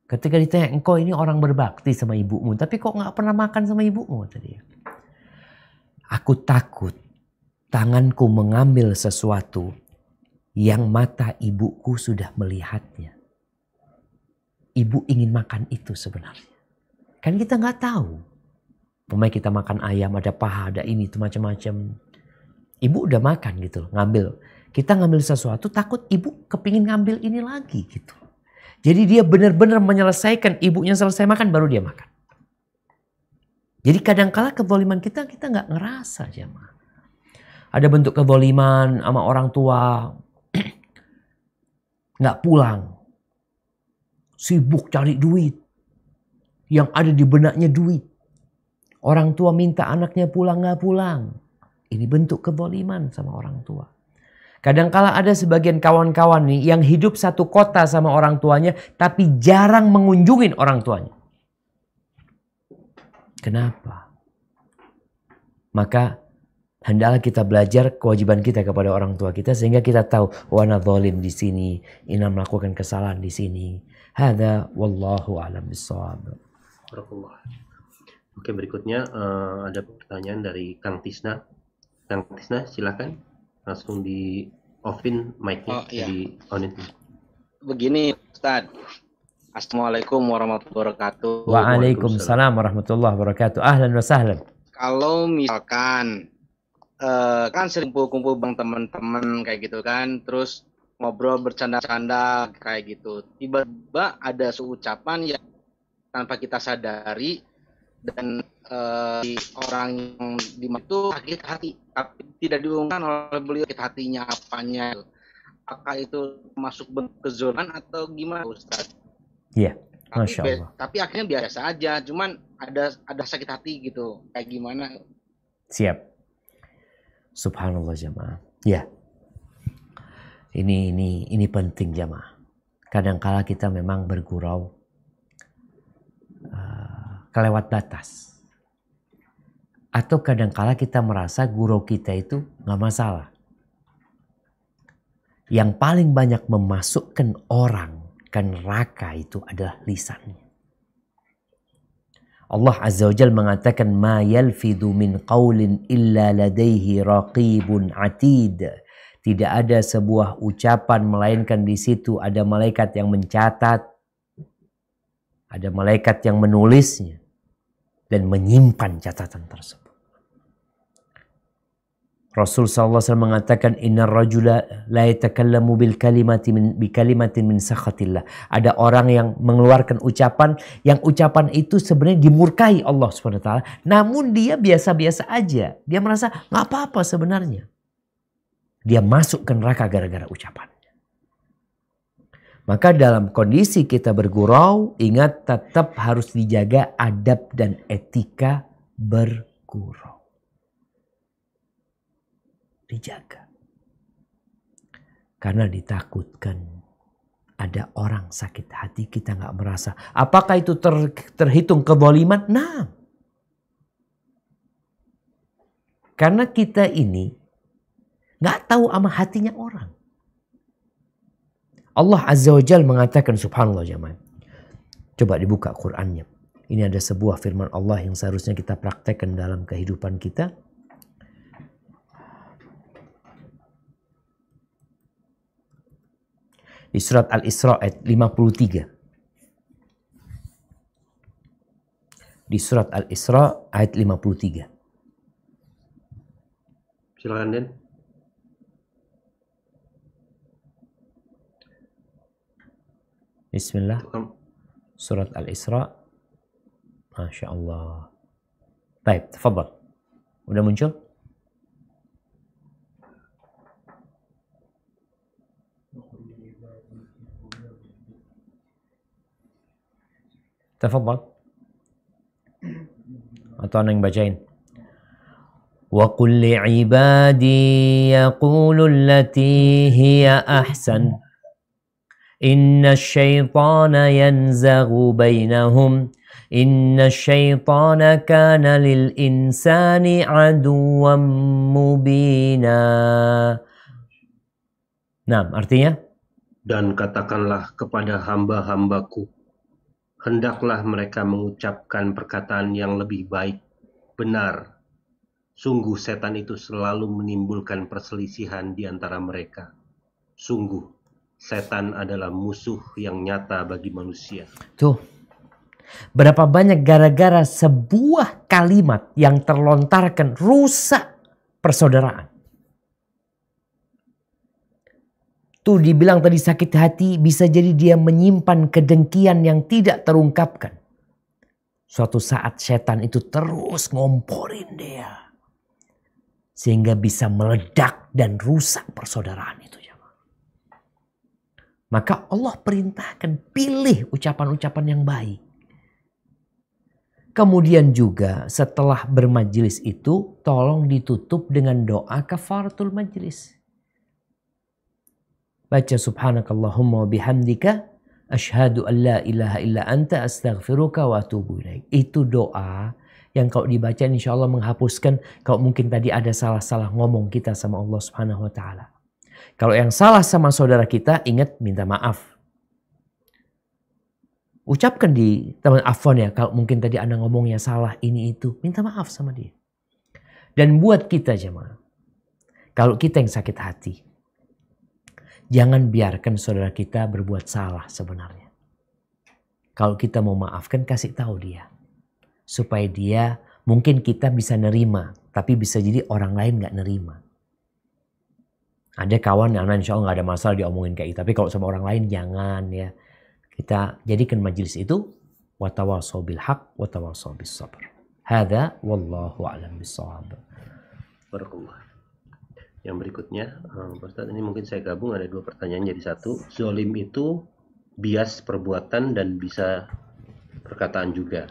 Ketika ditanya, engkau ini orang berbakti sama ibumu. Tapi kok gak pernah makan sama ibumu? Tadi. Aku takut tanganku mengambil sesuatu yang mata ibuku sudah melihatnya. Ibu ingin makan itu sebenarnya. Kan kita gak tahu. Pemain kita makan ayam, ada paha, ada ini, itu macam-macam. Ibu udah makan gitu, ngambil. Kita ngambil sesuatu, takut ibu kepingin ngambil ini lagi gitu. Jadi dia benar-benar menyelesaikan, ibunya selesai makan, baru dia makan. Jadi kadang-kala kezaliman kita nggak ngerasa jemaah. Ada bentuk kezaliman sama orang tua, nggak pulang. Sibuk cari duit. Yang ada di benaknya duit. Orang tua minta anaknya pulang nggak pulang. Ini bentuk kezaliman sama orang tua. Kadangkala ada sebagian kawan-kawan nih yang hidup satu kota sama orang tuanya tapi jarang mengunjungin orang tuanya. Kenapa? Maka hendaklah kita belajar kewajiban kita kepada orang tua kita sehingga kita tahu ana zalim di sini, ina melakukan kesalahan di sini. Hadza wallahu a'lam bissawab. Oke, berikutnya ada pertanyaan dari Kang Tisna. Kang Tisna, silakan langsung di offin mic-nya. Di onin. Begini Ustaz. Assalamualaikum warahmatullahi wabarakatuh. Waalaikumsalam warahmatullahi wabarakatuh. Ahlan wa sahlan. Kalau misalkan kan sering kumpul-kumpul bang teman-teman kayak gitu kan, terus ngobrol bercanda-canda kayak gitu. Tiba-tiba ada seucapan yang tanpa kita sadari dan orang yang di itu sakit hati, tapi tidak diumumkan oleh beliau sakit hatinya apanya. Apakah itu masuk bentuk kezaliman atau gimana, Ustaz? Iya, Masya Allah. Tapi akhirnya biasa aja, cuman ada sakit hati gitu, kayak gimana? Siap. Subhanallah jamaah. Ya. Ini penting jamaah. Kadangkala kita memang bergurau kelewat batas. Atau kadangkala kita merasa gurau kita itu nggak masalah. Yang paling banyak memasukkan orang ke neraka itu adalah lisannya. Allah Azza wa Jalla mengatakan ma yalfidhu min qaulin illa ladaihi raqibun atid. Tidak ada sebuah ucapan melainkan di situ ada malaikat yang mencatat, ada malaikat yang menulisnya dan menyimpan catatan tersebut. Rasul sallallahu alaihi wasallam mengatakan innar rajula la yatakallamu bil kalimatin min sakhatillah. Ada orang yang mengeluarkan ucapan yang ucapan itu sebenarnya dimurkai Allah Subhanahu wa taala, namun dia biasa-biasa aja. Dia merasa nggak apa-apa sebenarnya. Dia masuk ke neraka gara-gara ucapannya. Maka dalam kondisi kita bergurau, ingat tetap harus dijaga adab dan etika bergurau. Dijaga. Karena ditakutkan ada orang sakit hati kita nggak merasa. Apakah itu terhitung kezaliman? Nah. Karena kita ini nggak tahu ama hatinya orang. Allah Azza wa Jalla mengatakan subhanallah jemaah. Coba dibuka Qur'annya. Ini ada sebuah firman Allah yang seharusnya kita praktekkan dalam kehidupan kita. Di surat Al-Isra ayat 53. Di surat Al-Isra ayat 53. Silakan Den. Bismillah. Surat Al-Isra. Masya Allah. Baik, tafadhal. Udah muncul? Tafadhal. Atau ana yang bacain. Wa qul li'ibadi yaqulu allati hiya ahsan. Inna syaitana yanzaghu bainahum. Inna syaitana kana lil insani aduwwan mubina. Nah, artinya? Dan katakanlah kepada hamba-hambaku, hendaklah mereka mengucapkan perkataan yang lebih baik, benar. Sungguh setan itu selalu menimbulkan perselisihan di antara mereka. Sungguh, setan adalah musuh yang nyata bagi manusia. Tuh, berapa banyak gara-gara sebuah kalimat yang terlontarkan rusak persaudaraan. Tuh dibilang tadi sakit hati, bisa jadi dia menyimpan kedengkian yang tidak terungkapkan. Suatu saat setan itu terus ngomporin dia. Sehingga bisa meledak dan rusak persaudaraan itu. Maka Allah perintahkan pilih ucapan-ucapan yang baik. Kemudian juga setelah bermajelis itu tolong ditutup dengan doa kafaratul majlis. Baca subhanakallahumma wa bihamdika asyhadu an la ilaha illa anta astaghfiruka wa atubu ilaik. Itu doa yang kalau dibaca insyaallah menghapuskan kalau mungkin tadi ada salah-salah ngomong kita sama Allah Subhanahu wa taala. Kalau yang salah sama saudara kita, ingat minta maaf. Ucapkan di teman afwan ya, kalau mungkin tadi Anda ngomongnya salah ini itu, minta maaf sama dia. Dan buat kita jemaah, kalau kita yang sakit hati, jangan biarkan saudara kita berbuat salah sebenarnya. Kalau kita mau maafkan, kasih tahu dia. Supaya dia, mungkin kita bisa nerima, tapi bisa jadi orang lain gak nerima. Ada kawan yang insya Allah nggak ada masalah diomongin kayak gitu. Tapi kalau sama orang lain jangan ya. Kita jadikan majelis itu watawasau bil haq watawasau bis sabr. Hada wallahu a'lam bissawab. Barakallah. Yang berikutnya, Pak Ustadz, ini mungkin saya gabung ada 2 pertanyaan jadi satu. Zolim itu bias perbuatan dan bisa perkataan juga.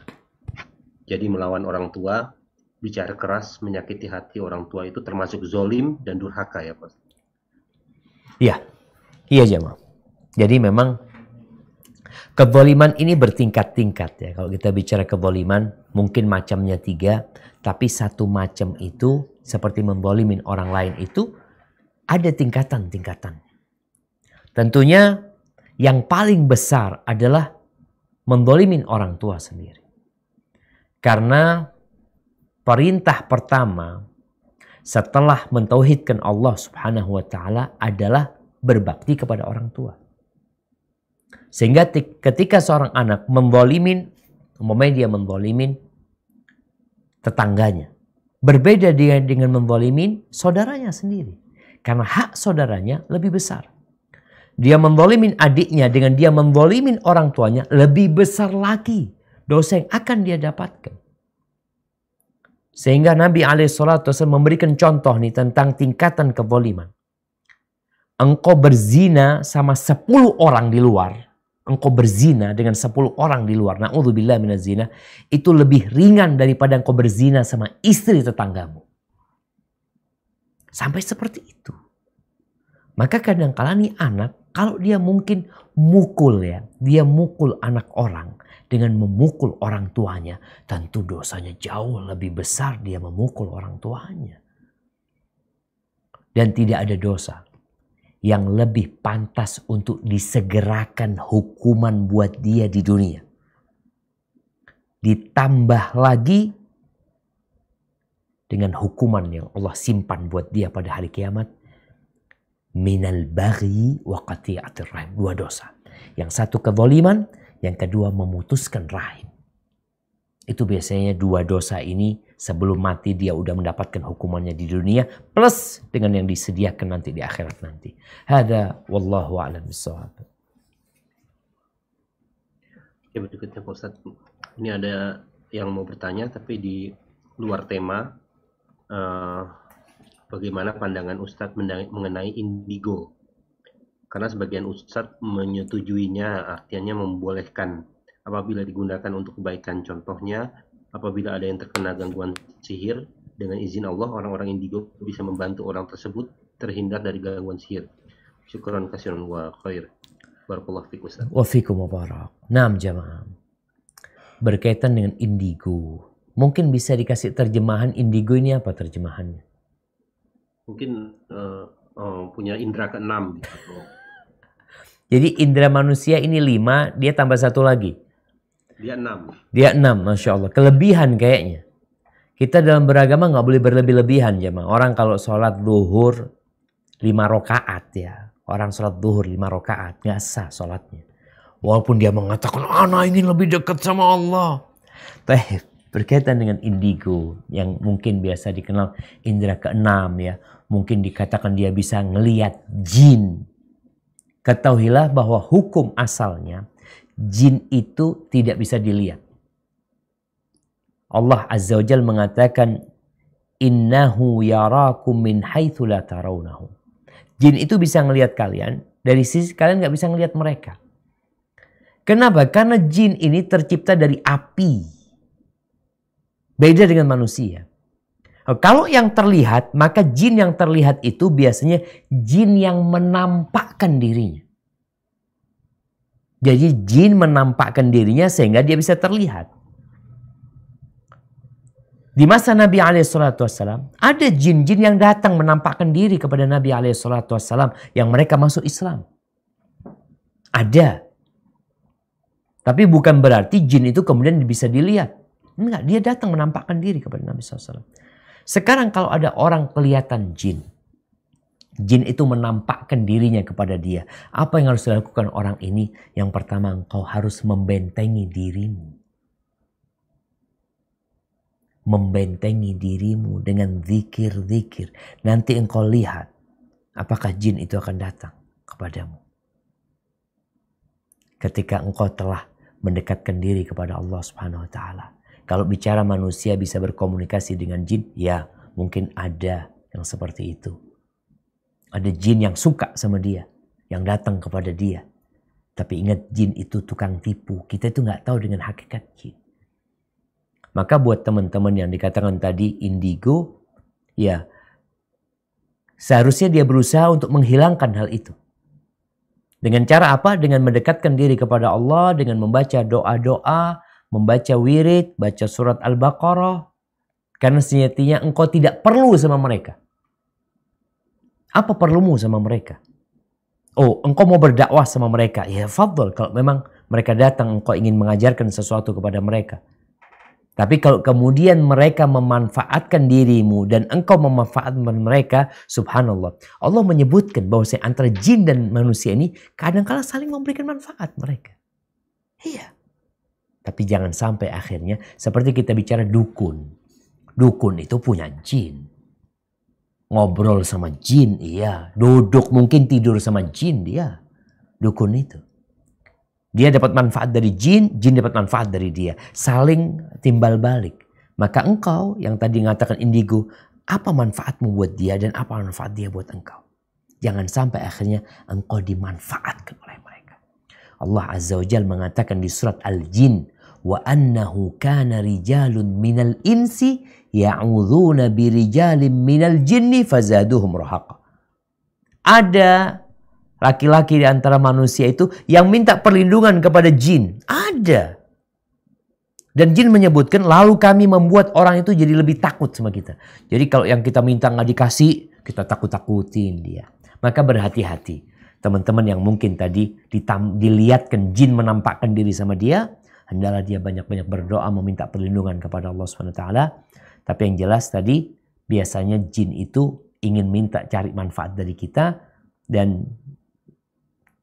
Jadi melawan orang tua, bicara keras, menyakiti hati orang tua itu termasuk zolim dan durhaka ya Pak. Iya jemaah. Jadi memang kezaliman ini bertingkat-tingkat ya. Kalau kita bicara kezaliman mungkin macamnya 3, tapi satu macam itu seperti menzalimin orang lain itu ada tingkatan-tingkatan. Tentunya yang paling besar adalah menzalimin orang tua sendiri. Karena perintah pertama setelah mentauhidkan Allah Subhanahu wa taala adalah berbakti kepada orang tua. Sehingga ketika seorang anak menzalimin, umpamanya dia menzalimin tetangganya, berbeda dia dengan menzalimin saudaranya sendiri. Karena hak saudaranya lebih besar. Dia menzalimin adiknya dengan dia menzalimin orang tuanya lebih besar lagi dosa yang akan dia dapatkan. Sehingga Nabi SAW memberikan contoh nih tentang tingkatan kezaliman. Engkau berzina sama 10 orang di luar. Engkau berzina dengan 10 orang di luar. Na'udzubillah minaz zina. Itu lebih ringan daripada engkau berzina sama istri tetanggamu. Sampai seperti itu. Maka kadang-kala nih anak, kalau dia mungkin mukul ya. Dia mukul anak orang. Dengan memukul orang tuanya, tentu dosanya jauh lebih besar dia memukul orang tuanya. Dan tidak ada dosa yang lebih pantas untuk disegerakan hukuman buat dia di dunia. Ditambah lagi dengan hukuman yang Allah simpan buat dia pada hari kiamat. Minal baghi wa qati'atir rahim. 2 dosa. Yang satu kezaliman, yang kedua memutuskan rahim. Itu biasanya 2 dosa ini sebelum mati dia udah mendapatkan hukumannya di dunia plus dengan yang disediakan nanti di akhirat nanti. Hada wallahu a'lam bissawab. Ya berikutnya Pak Ustadz. Ini ada yang mau bertanya tapi di luar tema. Bagaimana pandangan Ustadz mengenai indigo? Karena sebagian ustadz menyetujuinya, artinya membolehkan apabila digunakan untuk kebaikan. Contohnya, apabila ada yang terkena gangguan sihir, dengan izin Allah, orang-orang indigo bisa membantu orang tersebut terhindar dari gangguan sihir. Syukran kasiran wa khair. Barakallahu fiik Ustaz. Wa fiikum wa barak. Naam jamaah. Berkaitan dengan indigo. Mungkin bisa dikasih terjemahan indigo ini apa terjemahannya? Mungkin punya indera ke-6 gitu. Jadi indera manusia ini 5, dia tambah 1 lagi. Dia 6. Dia 6, Masya Allah. Kelebihan kayaknya. Kita dalam beragama nggak boleh berlebih-lebihan jemaah. Orang kalau sholat zuhur 5 rakaat ya. Orang sholat zuhur 5 rakaat. Nggak sah sholatnya. Walaupun dia mengatakan, anak ingin lebih dekat sama Allah. Tapi berkaitan dengan indigo. Yang mungkin biasa dikenal indera ke-6 ya. Mungkin dikatakan dia bisa ngelihat jin. Ketahuilah bahwa hukum asalnya jin itu tidak bisa dilihat. Allah Azza wa Jalla mengatakan innahu yarakum min haitsu la tarawnahu. Jin itu bisa ngelihat kalian dari sisi kalian nggak bisa ngelihat mereka. Kenapa? Karena jin ini tercipta dari api. Beda dengan manusia. Kalau yang terlihat, maka jin yang terlihat itu biasanya jin yang menampakkan dirinya. Jadi jin menampakkan dirinya sehingga dia bisa terlihat. Di masa Nabi SAW, ada jin-jin yang datang menampakkan diri kepada Nabi SAW yang mereka masuk Islam. Ada. Tapi bukan berarti jin itu kemudian bisa dilihat. Enggak, dia datang menampakkan diri kepada Nabi SAW. Sekarang kalau ada orang kelihatan jin. Jin itu menampakkan dirinya kepada dia. Apa yang harus dilakukan orang ini? Yang pertama, engkau harus membentengi dirimu. Membentengi dirimu dengan zikir-zikir. Nanti engkau lihat. apakah jin itu akan datang kepadamu? Ketika engkau telah mendekatkan diri kepada Allah Subhanahu wa taala. Kalau bicara manusia bisa berkomunikasi dengan jin, ya mungkin ada yang seperti itu. Ada jin yang suka sama dia, yang datang kepada dia. Tapi ingat, jin itu tukang tipu. Kita itu nggak tahu dengan hakikat jin. Maka buat teman-teman yang dikatakan tadi indigo, ya seharusnya dia berusaha untuk menghilangkan hal itu. Dengan cara apa? Dengan mendekatkan diri kepada Allah, dengan membaca doa-doa, membaca wirid, baca surat Al-Baqarah. Karena sejatinya engkau tidak perlu sama mereka. Apa perlumu sama mereka? Oh, engkau mau berdakwah sama mereka. Ya, fadl. Kalau memang mereka datang, engkau ingin mengajarkan sesuatu kepada mereka. Tapi kalau kemudian mereka memanfaatkan dirimu dan engkau memanfaatkan mereka, subhanallah. Allah menyebutkan bahwa antara jin dan manusia ini kadang-kala saling memberikan manfaat mereka. Iya. Tapi jangan sampai akhirnya seperti kita bicara dukun. Dukun itu punya jin. Ngobrol sama jin, iya. Duduk mungkin tidur sama jin, dia. Dukun itu. Dia dapat manfaat dari jin, jin dapat manfaat dari dia. Saling timbal balik. Maka engkau yang tadi mengatakan indigo, apa manfaatmu buat dia dan apa manfaat dia buat engkau? Jangan sampai akhirnya engkau dimanfaatkan oleh mereka. Allah Azza wa Jalla mengatakan di surat Al-Jin, wa annahu kana rijalun minal insi ya'udzuuna birijalin minal jinni fazaduhum rahaqa. Ada laki-laki di antara manusia itu yang minta perlindungan kepada jin. Ada. Dan jin menyebutkan, lalu kami membuat orang itu jadi lebih takut sama kita. Jadi kalau yang kita minta nggak dikasih, kita takut-takutin dia. Maka berhati-hati. Teman-teman yang mungkin tadi dilihatkan jin menampakkan diri sama dia, hendaklah dia banyak-banyak berdoa meminta perlindungan kepada Allah SWT. Tapi yang jelas tadi, biasanya jin itu ingin minta cari manfaat dari kita, dan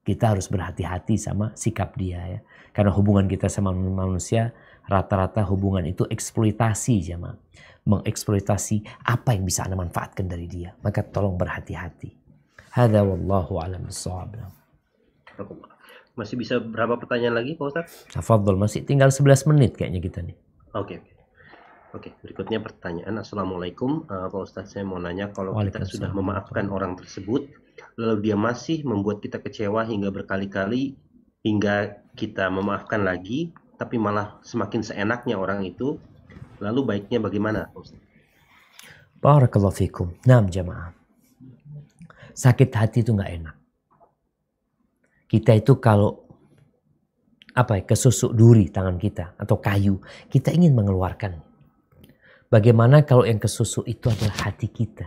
kita harus berhati-hati sama sikap dia ya. Karena hubungan kita sama manusia rata-rata hubungan itu eksploitasi jemaah. Mengeksploitasi apa yang bisa Anda manfaatkan dari dia. Maka tolong berhati-hati. Hadza wallahu a'lam bissawab. Masih bisa berapa pertanyaan lagi Pak Ustaz? Tafadhol, masih tinggal 11 menit kayaknya kita nih. Oke, berikutnya pertanyaan. Assalamualaikum Pak Ustaz, saya mau nanya, kalau kita sudah memaafkan orang tersebut, lalu dia masih membuat kita kecewa hingga berkali-kali, hingga kita memaafkan lagi, tapi malah semakin seenaknya orang itu, lalu baiknya bagaimana Pak Ustaz? Barakallahu fikum. Naam jamaah. Sakit hati itu nggak enak. Kita itu kalau kesusuk duri tangan kita atau kayu, kita ingin mengeluarkan. Bagaimana kalau yang kesusuk itu adalah hati kita?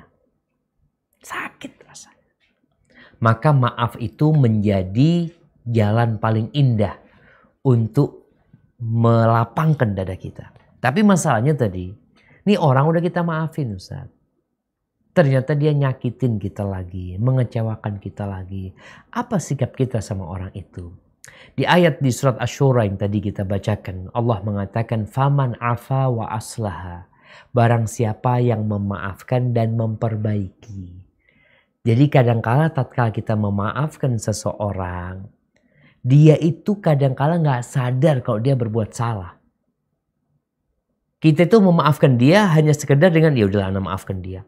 Sakit rasanya. Maka maaf itu menjadi jalan paling indah untuk melapangkan dada kita. Tapi masalahnya tadi, ini orang udah kita maafin Ustaz. Ternyata dia nyakitin kita lagi, mengecewakan kita lagi. Apa sikap kita sama orang itu? Di ayat di surat Asy-Syura yang tadi kita bacakan, Allah mengatakan, faman afa wa aslaha. Barang siapa yang memaafkan dan memperbaiki. Jadi kadangkala tatkala kita memaafkan seseorang, dia itu kadangkala nggak sadar kalau dia berbuat salah. Kita itu memaafkan dia hanya sekedar dengan ya udahlah, Anda maafkan dia.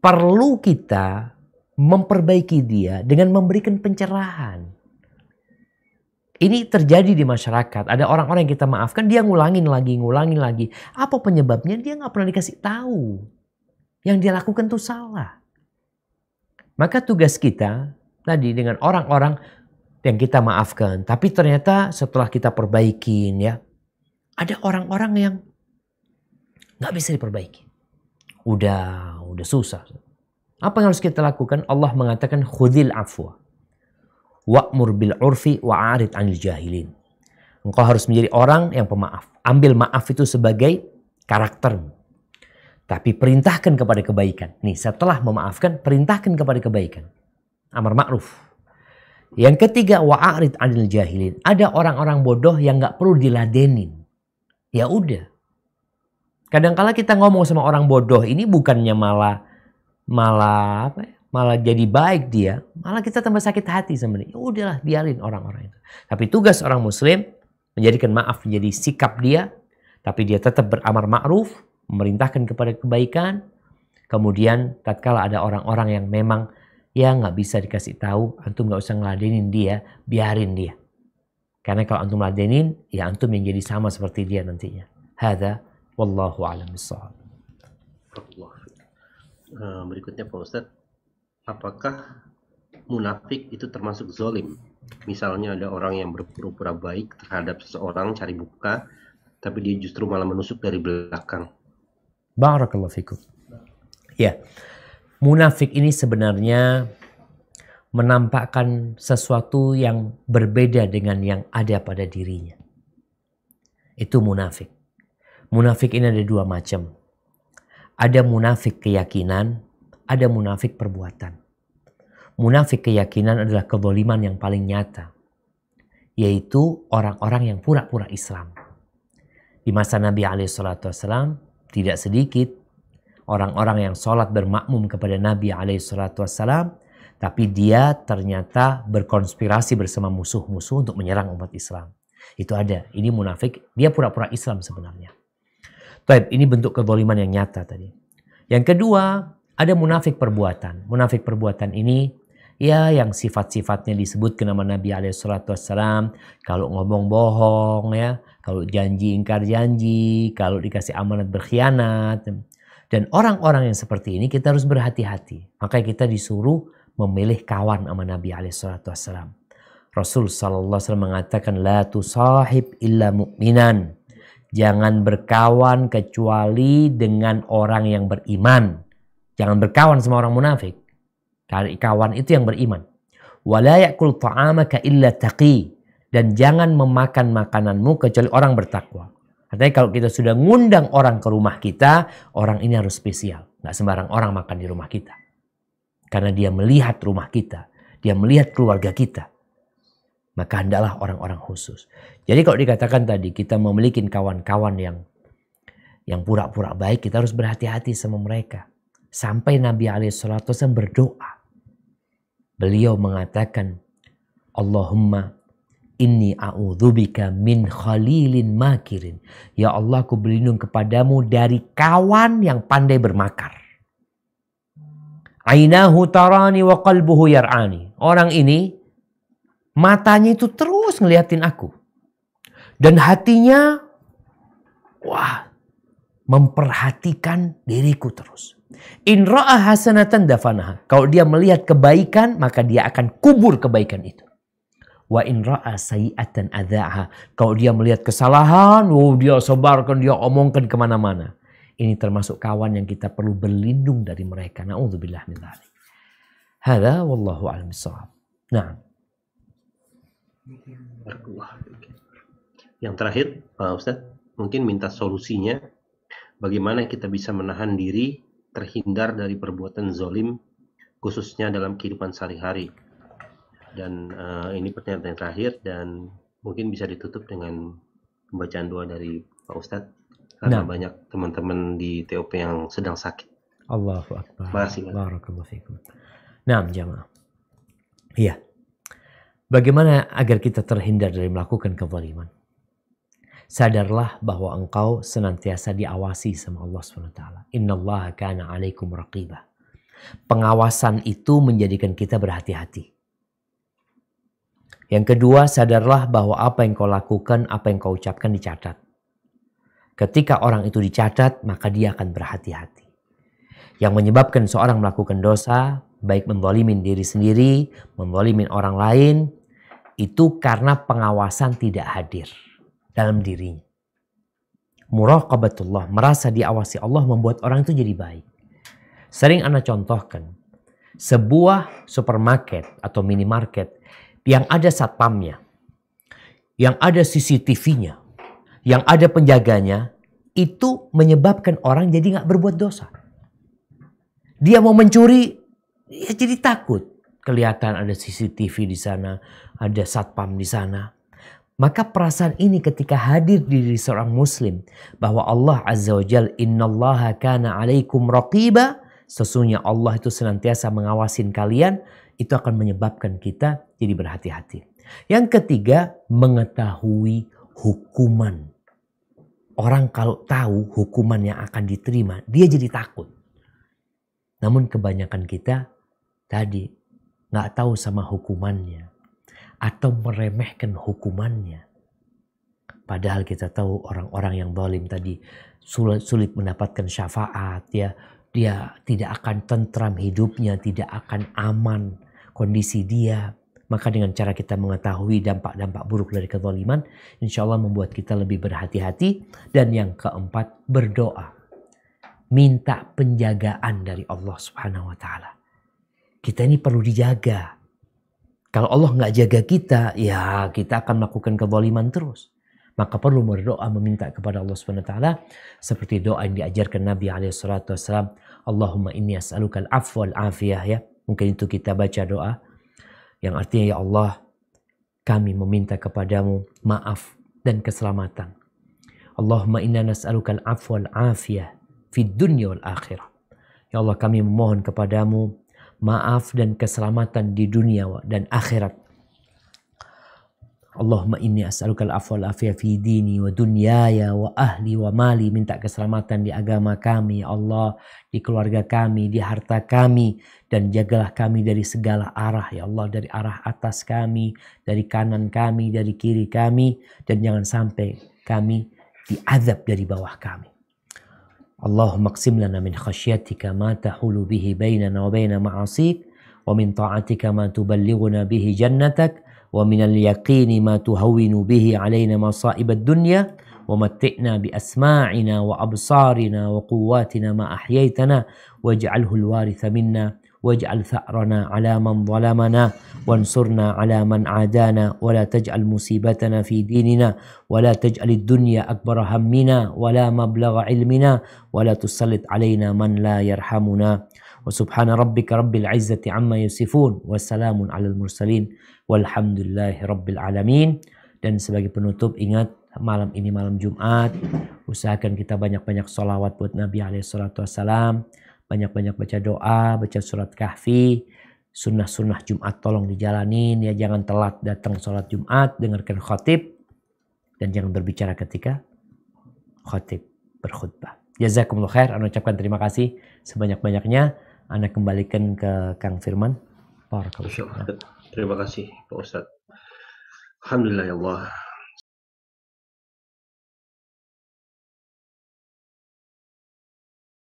Perlu kita memperbaiki dia dengan memberikan pencerahan. Ini terjadi di masyarakat. Ada orang-orang yang kita maafkan, dia ngulangin lagi. Apa penyebabnya? Dia nggak pernah dikasih tahu. Yang dia lakukan itu salah. Maka tugas kita tadi dengan orang-orang yang kita maafkan, tapi ternyata setelah kita perbaikin ya, ada orang-orang yang nggak bisa diperbaiki. Udah susah. Apa yang harus kita lakukan? Allah mengatakan khudhil afwa wa'mur bil urfi wa'arid 'anil jahilin. Engkau harus menjadi orang yang pemaaf. Ambil maaf itu sebagai karaktermu. Tapi perintahkan kepada kebaikan. Nih, setelah memaafkan, perintahkan kepada kebaikan. Amar ma'ruf. Yang ketiga, wa'arid 'anil jahilin. Ada orang-orang bodoh yang nggak perlu diladenin. Ya udah. Kadang-kala kita ngomong sama orang bodoh ini bukannya malah malah jadi baik dia, malah kita tambah sakit hati sama dia. Ya udahlah, biarin orang-orang itu. Tapi tugas orang muslim menjadikan maaf menjadi sikap dia, tapi dia tetap beramar ma'ruf, memerintahkan kepada kebaikan. Kemudian tatkala ada orang-orang yang memang ya nggak bisa dikasih tahu, antum nggak usah ngeladenin dia, biarin dia. Karena kalau antum ladenin, ya antum yang jadi sama seperti dia nantinya. Hadza wallahu a'lam bissawab. Berikutnya Pak Ustadz, apakah munafik itu termasuk zolim? Misalnya ada orang yang berpura-pura baik terhadap seseorang, cari muka, tapi dia justru malah menusuk dari belakang. Barakallahu fikum. Ya, munafik ini sebenarnya menampakkan sesuatu yang berbeda dengan yang ada pada dirinya. Itu munafik. Munafik ini ada dua macam. Ada munafik keyakinan, ada munafik perbuatan. Munafik keyakinan adalah kezaliman yang paling nyata, yaitu orang-orang yang pura-pura Islam. Di masa Nabi SAW tidak sedikit orang-orang yang sholat bermakmum kepada Nabi SAW, tapi dia ternyata berkonspirasi bersama musuh-musuh untuk menyerang umat Islam. Itu ada. Ini munafik, dia pura-pura Islam sebenarnya. Baik, ini bentuk kezaliman yang nyata tadi. Yang kedua, ada munafik perbuatan. Munafik perbuatan ini ya yang sifat-sifatnya disebutkan nama Nabi SAW. Kalau ngomong bohong ya, kalau janji ingkar janji, kalau dikasih amanat berkhianat. Dan orang-orang yang seperti ini kita harus berhati-hati. Makanya kita disuruh memilih kawan sama Nabi SAW. Rasul SAW mengatakan, la tusahib illa mu'minan. Jangan berkawan kecuali dengan orang yang beriman. Jangan berkawan sama orang munafik. Cari kawan itu yang beriman. Wala ya'kul ta'amaka illa taqi. Dan jangan memakan makananmu kecuali orang bertakwa. Artinya kalau kita sudah ngundang orang ke rumah kita, orang ini harus spesial. Nggak sembarang orang makan di rumah kita. Karena dia melihat rumah kita. Dia melihat keluarga kita. Maka hendaklah orang-orang khusus. Jadi kalau dikatakan tadi kita memiliki kawan-kawan yang pura-pura baik, kita harus berhati-hati sama mereka. Sampai Nabi SAW berdoa. Beliau mengatakan, Allahumma inni a'udzubika min khalilin makirin. Ya Allah, aku berlindung kepadamu dari kawan yang pandai bermakar. Ainahu tarani wa qalbuhu yar'ani. Orang ini matanya itu terus ngeliatin aku. Dan hatinya, wah, memperhatikan diriku terus. In ra'a hasanatan dafanaha. Kalau dia melihat kebaikan, maka dia akan kubur kebaikan itu. Wa in ra'a sayi'atan adzaha. Kalau dia melihat kesalahan, dia sebarkan, dia omongkan kemana-mana. Ini termasuk kawan yang kita perlu berlindung dari mereka. Na'udzubillah min dzalik. Hadza wallahu a'lam bissawab. Nah. Yang terakhir, Pak Ustadz, mungkin minta solusinya bagaimana kita bisa menahan diri terhindar dari perbuatan zolim, khususnya dalam kehidupan sehari-hari. Dan ini pertanyaan yang terakhir dan mungkin bisa ditutup dengan pembacaan doa dari Pak Ustadz karena banyak teman-teman di TOP yang sedang sakit. Allahu Akbar. Terima kasih. Barakallahu fikum. Nah, jamaah. Iya. Bagaimana agar kita terhindar dari melakukan kezaliman? Sadarlah bahwa engkau senantiasa diawasi sama Allah SWT. Innallaha kana 'alaikum raqibah. Pengawasan itu menjadikan kita berhati-hati. Yang kedua, sadarlah bahwa apa yang kau lakukan, apa yang kau ucapkan dicatat. Ketika orang itu dicatat, maka dia akan berhati-hati. Yang menyebabkan seorang melakukan dosa, baik menzalimin diri sendiri, menzalimin orang lain, itu karena pengawasan tidak hadir dalam dirinya. Muraqabatullah, merasa diawasi Allah membuat orang itu jadi baik. Sering ana contohkan, sebuah supermarket atau minimarket yang ada satpamnya, yang ada CCTV-nya, yang ada penjaganya, itu menyebabkan orang jadi nggak berbuat dosa. Dia mau mencuri, dia jadi takut. Kelihatan ada CCTV di sana, ada satpam di sana. Maka perasaan ini ketika hadir di diri seorang muslim, bahwa Allah Azza wa Jal, innallaha kana alaikum raqiba, Sesungguhnya Allah itu senantiasa mengawasin kalian. Itu akan menyebabkan kita jadi berhati-hati. Yang ketiga, mengetahui hukuman. Orang kalau tahu hukuman yang akan diterima, dia jadi takut. Namun kebanyakan kita tadi nggak tahu sama hukumannya. Atau meremehkan hukumannya. Padahal kita tahu orang-orang yang zalim tadi sulit mendapatkan syafaat. Dia tidak akan tentram hidupnya, tidak akan aman kondisi dia. Maka dengan cara kita mengetahui dampak-dampak buruk dari kezaliman, insya Allah membuat kita lebih berhati-hati. Dan yang keempat, berdoa. Minta penjagaan dari Allah Subhanahu wa Ta'ala. Kita ini perlu dijaga. Kalau Allah nggak jaga kita, ya kita akan melakukan kezaliman terus. Maka perlu berdoa meminta kepada Allah Subhanahu wa Ta'ala seperti doa yang diajarkan Nabi SAW. Allahumma inni as'aluka al-afwa wal-afiyah, ya. Mungkin itu kita baca doa yang artinya, ya Allah, kami meminta kepadamu maaf dan keselamatan. Allahumma inna nas'aluka al-afwa wal-afiyah fid dunya wal akhirah. Ya Allah, kami memohon kepadamu maaf dan keselamatan di dunia dan akhirat. Allahumma inni as'aluka al-afwa wal-afiyah fi dini wa dunyaya wa ahli wa mali. Minta keselamatan di agama kami, ya Allah, di keluarga kami, di harta kami. Dan jagalah kami dari segala arah, ya Allah. Dari arah atas kami, dari kanan kami, dari kiri kami. Dan jangan sampai kami diazab dari bawah kami. Allahumma qsim lana min khasyatika ma tahulu bihi bainana wa baina ma'asik. Wa min ta'atika ma tuballighuna bihi jannatak. ومن اليقين ما تهون به علينا مصائب الدنيا ومتئنا بأسماعنا وأبصارنا وقواتنا ما أحييتنا واجعله الوارث منا واجعل ثأرنا على من ظلمنا وانصرنا على من عادانا ولا تجعل مصيبتنا في ديننا ولا تجعل الدنيا أكبر همنا ولا مبلغ علمنا ولا تسلط علينا من لا يرحمنا وسبحان ربك رب العزة عما يصفون وسلام على المرسلين walhamdulillahi rabbil alamin. Dan sebagai penutup, ingat malam ini malam Jumat, usahakan kita banyak-banyak sholawat buat Nabi SAW, banyak-banyak baca doa, baca surat kahfi, sunnah-sunnah Jumat tolong dijalanin ya. Jangan telat datang sholat Jumat, dengarkan khatib, dan jangan berbicara ketika khatib berkhutbah. Jazakumullah khair. Anda ucapkan terima kasih sebanyak-banyaknya. Anda kembalikan ke Kang Firman. Terima kasih Pak Ustadz. Alhamdulillah ya Allah.